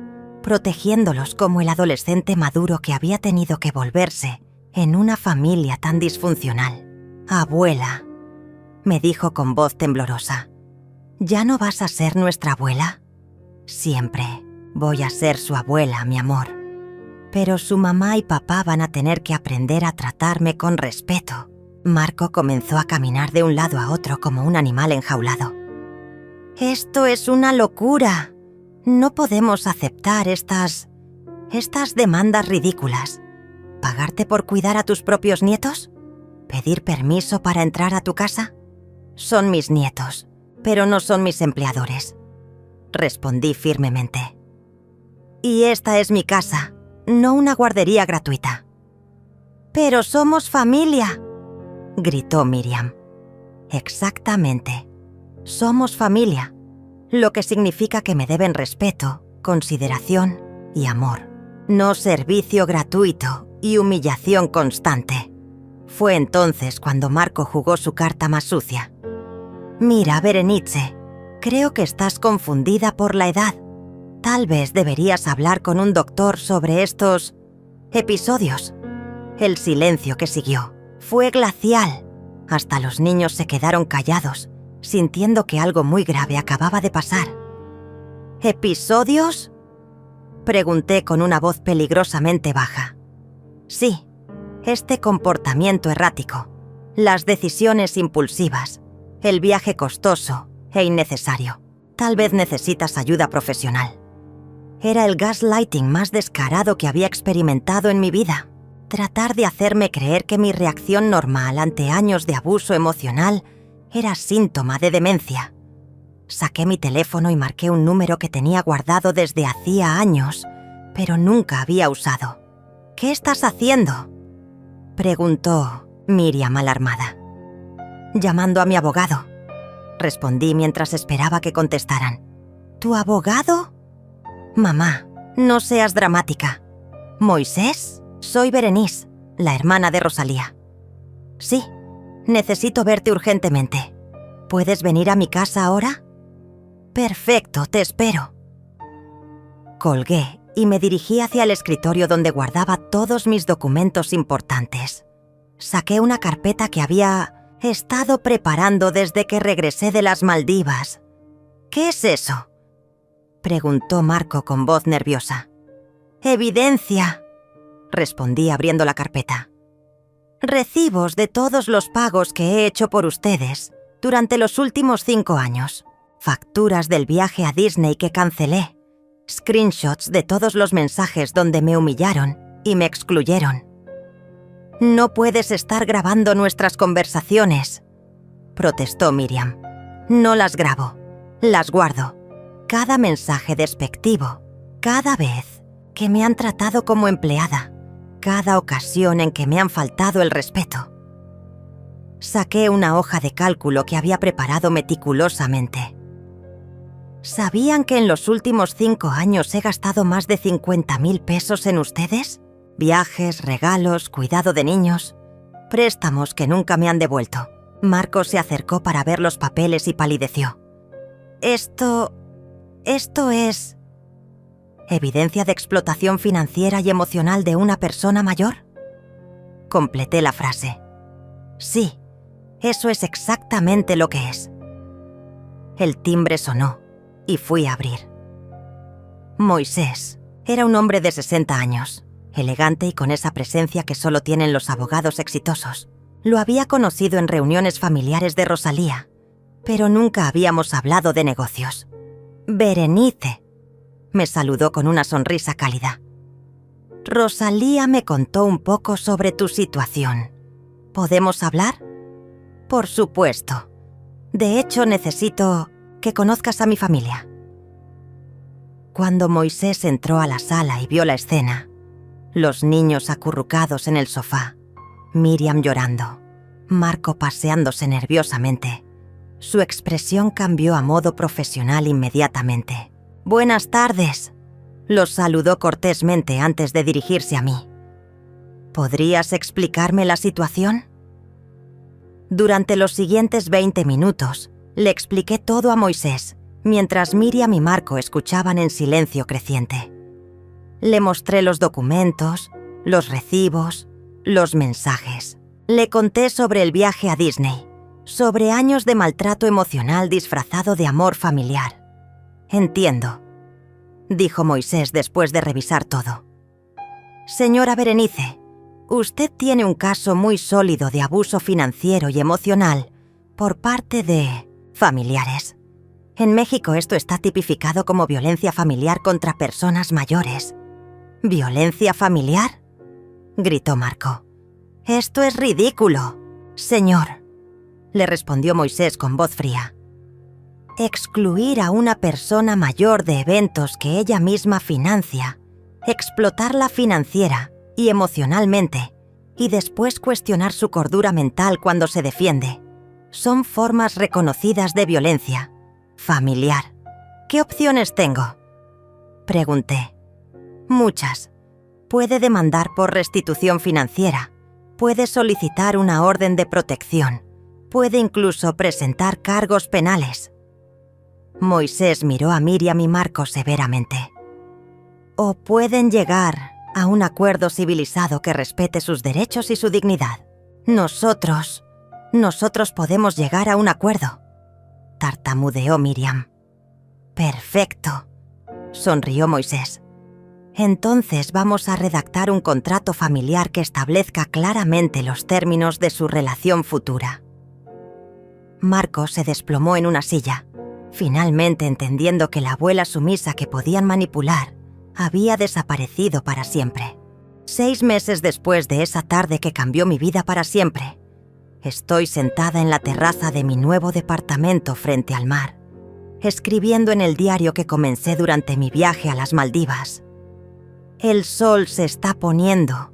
protegiéndolos como el adolescente maduro que había tenido que volverse en una familia tan disfuncional. «Abuela», me dijo con voz temblorosa, «¿ya no vas a ser nuestra abuela?» «Siempre voy a ser su abuela, mi amor. Pero su mamá y papá van a tener que aprender a tratarme con respeto». Marco comenzó a caminar de un lado a otro como un animal enjaulado. «Esto es una locura. No podemos aceptar estas demandas ridículas. ¿Pagarte por cuidar a tus propios nietos? ¿Pedir permiso para entrar a tu casa? Son mis nietos, pero no son mis empleadores», respondí firmemente. Y esta es mi casa, no una guardería gratuita. «¡Pero somos familia!», gritó Miriam. «Exactamente. Somos familia, lo que significa que me deben respeto, consideración y amor, no servicio gratuito y humillación constante». Fue entonces cuando Marco jugó su carta más sucia. «Mira, Berenice, creo que estás confundida por la edad. Tal vez deberías hablar con un doctor sobre estos episodios». El silencio que siguió fue glacial. Hasta los niños se quedaron callados, sintiendo que algo muy grave acababa de pasar. «¿Episodios?», pregunté con una voz peligrosamente baja. «Sí, este comportamiento errático, las decisiones impulsivas, el viaje costoso e innecesario. Tal vez necesitas ayuda profesional». Era el gaslighting más descarado que había experimentado en mi vida. Tratar de hacerme creer que mi reacción normal ante años de abuso emocional era síntoma de demencia. Saqué mi teléfono y marqué un número que tenía guardado desde hacía años, pero nunca había usado. «¿Qué estás haciendo?», preguntó Miriam alarmada. «Llamando a mi abogado», respondí mientras esperaba que contestaran. «¿Tu abogado?». «Mamá, no seas dramática». «¿Moisés?». «Soy Berenice, la hermana de Rosalía». «Sí, necesito verte urgentemente. ¿Puedes venir a mi casa ahora?». «Perfecto, te espero». Colgué y me dirigí hacia el escritorio donde guardaba todos mis documentos importantes. Saqué una carpeta que había estado preparando desde que regresé de las Maldivas. «¿Qué es eso?», preguntó Marco con voz nerviosa. «Evidencia», respondí abriendo la carpeta. «Recibos de todos los pagos que he hecho por ustedes durante los últimos 5 años. Facturas del viaje a Disney que cancelé. Screenshots de todos los mensajes donde me humillaron y me excluyeron». «No puedes estar grabando nuestras conversaciones», protestó Miriam. «No las grabo, las guardo. Cada mensaje despectivo, cada vez que me han tratado como empleada, cada ocasión en que me han faltado el respeto». Saqué una hoja de cálculo que había preparado meticulosamente. ¿Sabían que en los últimos 5 años he gastado más de 50.000 pesos en ustedes? Viajes, regalos, cuidado de niños, préstamos que nunca me han devuelto. Marco se acercó para ver los papeles y palideció. Esto es ¿evidencia de explotación financiera y emocional de una persona mayor?». Completé la frase. «Sí, eso es exactamente lo que es». El timbre sonó y fui a abrir. Moisés era un hombre de 60 años, elegante y con esa presencia que solo tienen los abogados exitosos. Lo había conocido en reuniones familiares de Rosalía, pero nunca habíamos hablado de negocios. «Berenice», me saludó con una sonrisa cálida. «Rosalía me contó un poco sobre tu situación. ¿Podemos hablar?». «Por supuesto. De hecho, necesito que conozcas a mi familia». Cuando Moisés entró a la sala y vio la escena, los niños acurrucados en el sofá, Miriam llorando, Marco paseándose nerviosamente, su expresión cambió a modo profesional inmediatamente. «Buenas tardes», los saludó cortésmente antes de dirigirse a mí. «¿Podrías explicarme la situación?». Durante los siguientes 20 minutos, le expliqué todo a Moisés, mientras Miriam y Marco escuchaban en silencio creciente. Le mostré los documentos, los recibos, los mensajes. Le conté sobre el viaje a Disney, sobre años de maltrato emocional disfrazado de amor familiar. «Entiendo», dijo Moisés después de revisar todo. «Señora Berenice, usted tiene un caso muy sólido de abuso financiero y emocional por parte de familiares. En México esto está tipificado como violencia familiar contra personas mayores». «¿Violencia familiar?», gritó Marco. «Esto es ridículo, señor», le respondió Moisés con voz fría. Excluir a una persona mayor de eventos que ella misma financia, explotarla financiera y emocionalmente, y después cuestionar su cordura mental cuando se defiende, son formas reconocidas de violencia familiar. ¿Qué opciones tengo?, pregunté. Muchas. Puede demandar por restitución financiera, puede solicitar una orden de protección, puede incluso presentar cargos penales. Moisés miró a Miriam y Marco severamente. O pueden llegar a un acuerdo civilizado que respete sus derechos y su dignidad. Nosotros podemos llegar a un acuerdo, tartamudeó Miriam. Perfecto, sonrió Moisés. Entonces vamos a redactar un contrato familiar que establezca claramente los términos de su relación futura. Marco se desplomó en una silla, finalmente entendiendo que la abuela sumisa que podían manipular había desaparecido para siempre. 6 meses después de esa tarde que cambió mi vida para siempre, estoy sentada en la terraza de mi nuevo departamento frente al mar, escribiendo en el diario que comencé durante mi viaje a las Maldivas. El sol se está poniendo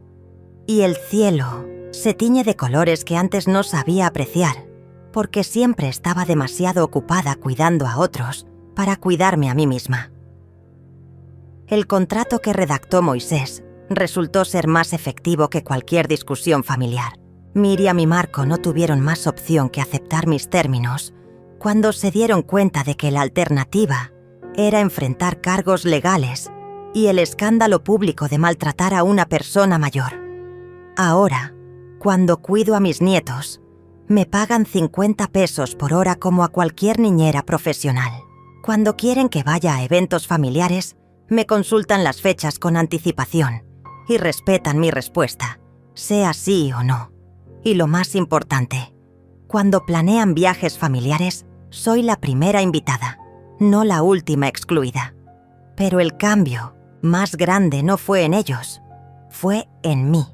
y el cielo se tiñe de colores que antes no sabía apreciar, porque siempre estaba demasiado ocupada cuidando a otros para cuidarme a mí misma. El contrato que redactó Moisés resultó ser más efectivo que cualquier discusión familiar. Miriam y Marco no tuvieron más opción que aceptar mis términos cuando se dieron cuenta de que la alternativa era enfrentar cargos legales y el escándalo público de maltratar a una persona mayor. Ahora, cuando cuido a mis nietos, me pagan 50 pesos por hora como a cualquier niñera profesional. Cuando quieren que vaya a eventos familiares, me consultan las fechas con anticipación y respetan mi respuesta, sea sí o no. Y lo más importante, cuando planean viajes familiares, soy la primera invitada, no la última excluida. Pero el cambio más grande no fue en ellos, fue en mí.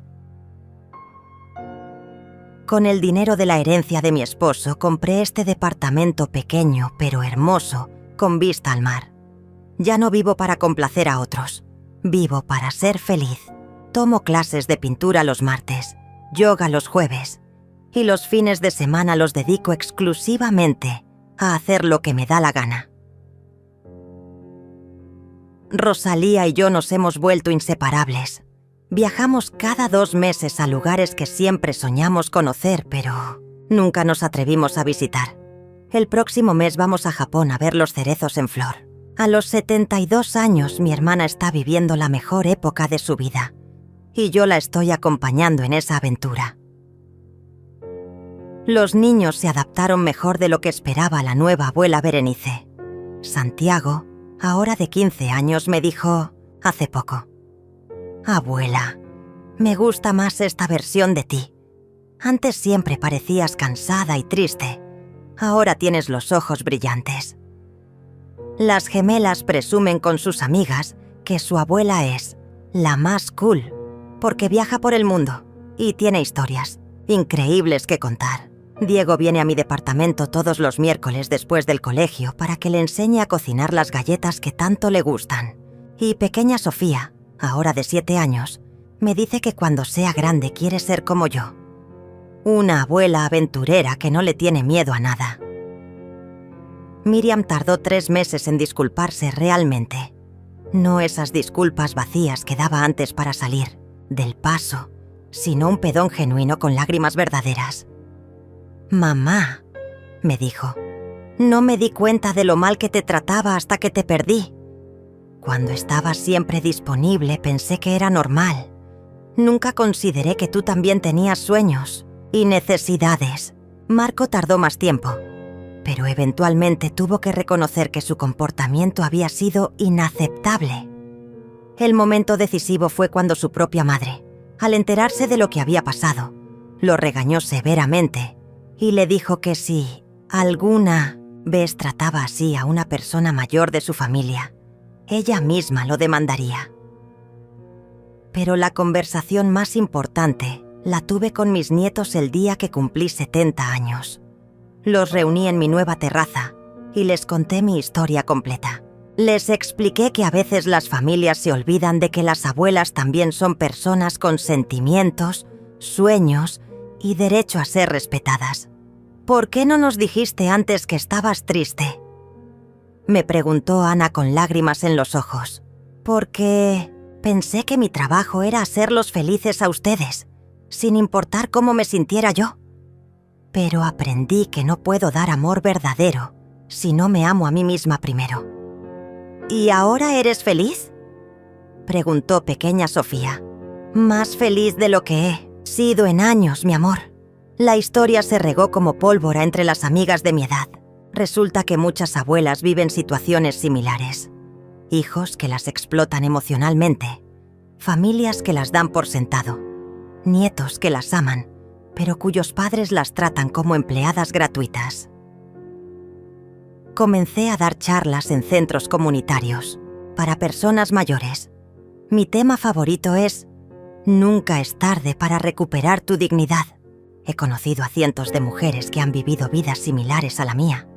Con el dinero de la herencia de mi esposo compré este departamento pequeño pero hermoso con vista al mar. Ya no vivo para complacer a otros, vivo para ser feliz. Tomo clases de pintura los martes, yoga los jueves y los fines de semana los dedico exclusivamente a hacer lo que me da la gana. Rosalía y yo nos hemos vuelto inseparables. Viajamos cada 2 meses a lugares que siempre soñamos conocer, pero nunca nos atrevimos a visitar. El próximo mes vamos a Japón a ver los cerezos en flor. A los 72 años, mi hermana está viviendo la mejor época de su vida, y yo la estoy acompañando en esa aventura. Los niños se adaptaron mejor de lo que esperaba la nueva abuela Berenice. Santiago, ahora de 15 años, me dijo hace poco: «Abuela, me gusta más esta versión de ti. Antes siempre parecías cansada y triste. Ahora tienes los ojos brillantes». Las gemelas presumen con sus amigas que su abuela es la más cool, porque viaja por el mundo y tiene historias increíbles que contar. Diego viene a mi departamento todos los miércoles después del colegio para que le enseñe a cocinar las galletas que tanto le gustan. Y pequeña Sofía, ahora de 7 años, me dice que cuando sea grande quiere ser como yo. Una abuela aventurera que no le tiene miedo a nada. Miriam tardó 3 meses en disculparse realmente. No esas disculpas vacías que daba antes para salir del paso, sino un perdón genuino con lágrimas verdaderas. «Mamá», me dijo, «no me di cuenta de lo mal que te trataba hasta que te perdí. Cuando estabas siempre disponible pensé que era normal. Nunca consideré que tú también tenías sueños y necesidades». Marco tardó más tiempo, pero eventualmente tuvo que reconocer que su comportamiento había sido inaceptable. El momento decisivo fue cuando su propia madre, al enterarse de lo que había pasado, lo regañó severamente y le dijo que si alguna vez trataba así a una persona mayor de su familia, ella misma lo demandaría. Pero la conversación más importante la tuve con mis nietos el día que cumplí 70 años. Los reuní en mi nueva terraza y les conté mi historia completa. Les expliqué que a veces las familias se olvidan de que las abuelas también son personas con sentimientos, sueños y derecho a ser respetadas. ¿Por qué no nos dijiste antes que estabas triste?, me preguntó Ana con lágrimas en los ojos. Porque pensé que mi trabajo era hacerlos felices a ustedes, sin importar cómo me sintiera yo. Pero aprendí que no puedo dar amor verdadero si no me amo a mí misma primero. ¿Y ahora eres feliz?, preguntó pequeña Sofía. Más feliz de lo que he sido en años, mi amor. La historia se regó como pólvora entre las amigas de mi edad. Resulta que muchas abuelas viven situaciones similares. Hijos que las explotan emocionalmente, familias que las dan por sentado, nietos que las aman, pero cuyos padres las tratan como empleadas gratuitas. Comencé a dar charlas en centros comunitarios para personas mayores. Mi tema favorito es: nunca es tarde para recuperar tu dignidad. He conocido a cientos de mujeres que han vivido vidas similares a la mía,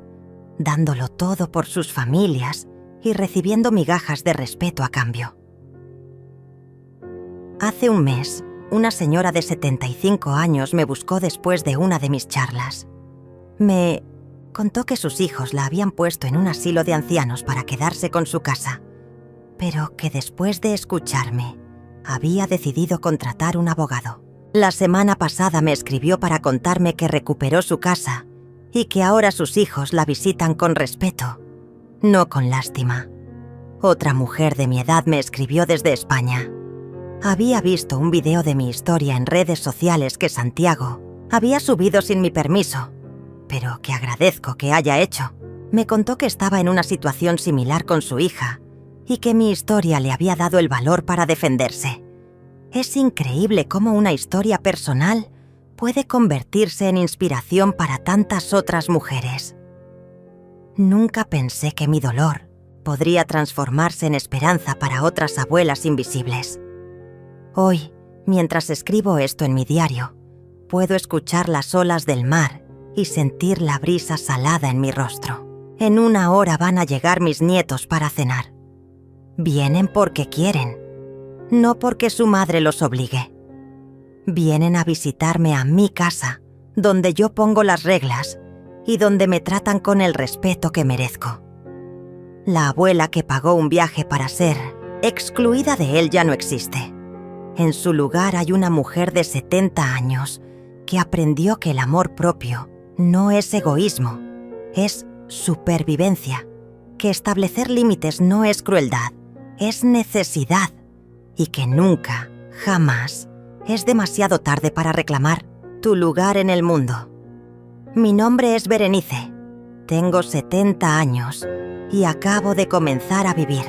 dándolo todo por sus familias y recibiendo migajas de respeto a cambio. Hace un mes, una señora de 75 años me buscó después de una de mis charlas. Me contó que sus hijos la habían puesto en un asilo de ancianos para quedarse con su casa, pero que después de escucharme, había decidido contratar un abogado. La semana pasada me escribió para contarme que recuperó su casa y que ahora sus hijos la visitan con respeto, no con lástima. Otra mujer de mi edad me escribió desde España. Había visto un video de mi historia en redes sociales que Santiago había subido sin mi permiso, pero que agradezco que haya hecho. Me contó que estaba en una situación similar con su hija y que mi historia le había dado el valor para defenderse. Es increíble cómo una historia personal puede convertirse en inspiración para tantas otras mujeres. Nunca pensé que mi dolor podría transformarse en esperanza para otras abuelas invisibles. Hoy, mientras escribo esto en mi diario, puedo escuchar las olas del mar y sentir la brisa salada en mi rostro. En 1 hora van a llegar mis nietos para cenar. Vienen porque quieren, no porque su madre los obligue. Vienen a visitarme a mi casa, donde yo pongo las reglas y donde me tratan con el respeto que merezco. La abuela que pagó un viaje para ser excluida de él ya no existe. En su lugar hay una mujer de 70 años que aprendió que el amor propio no es egoísmo, es supervivencia, que establecer límites no es crueldad, es necesidad, y que nunca, jamás, es demasiado tarde para reclamar tu lugar en el mundo. Mi nombre es Berenice, tengo 70 años y acabo de comenzar a vivir.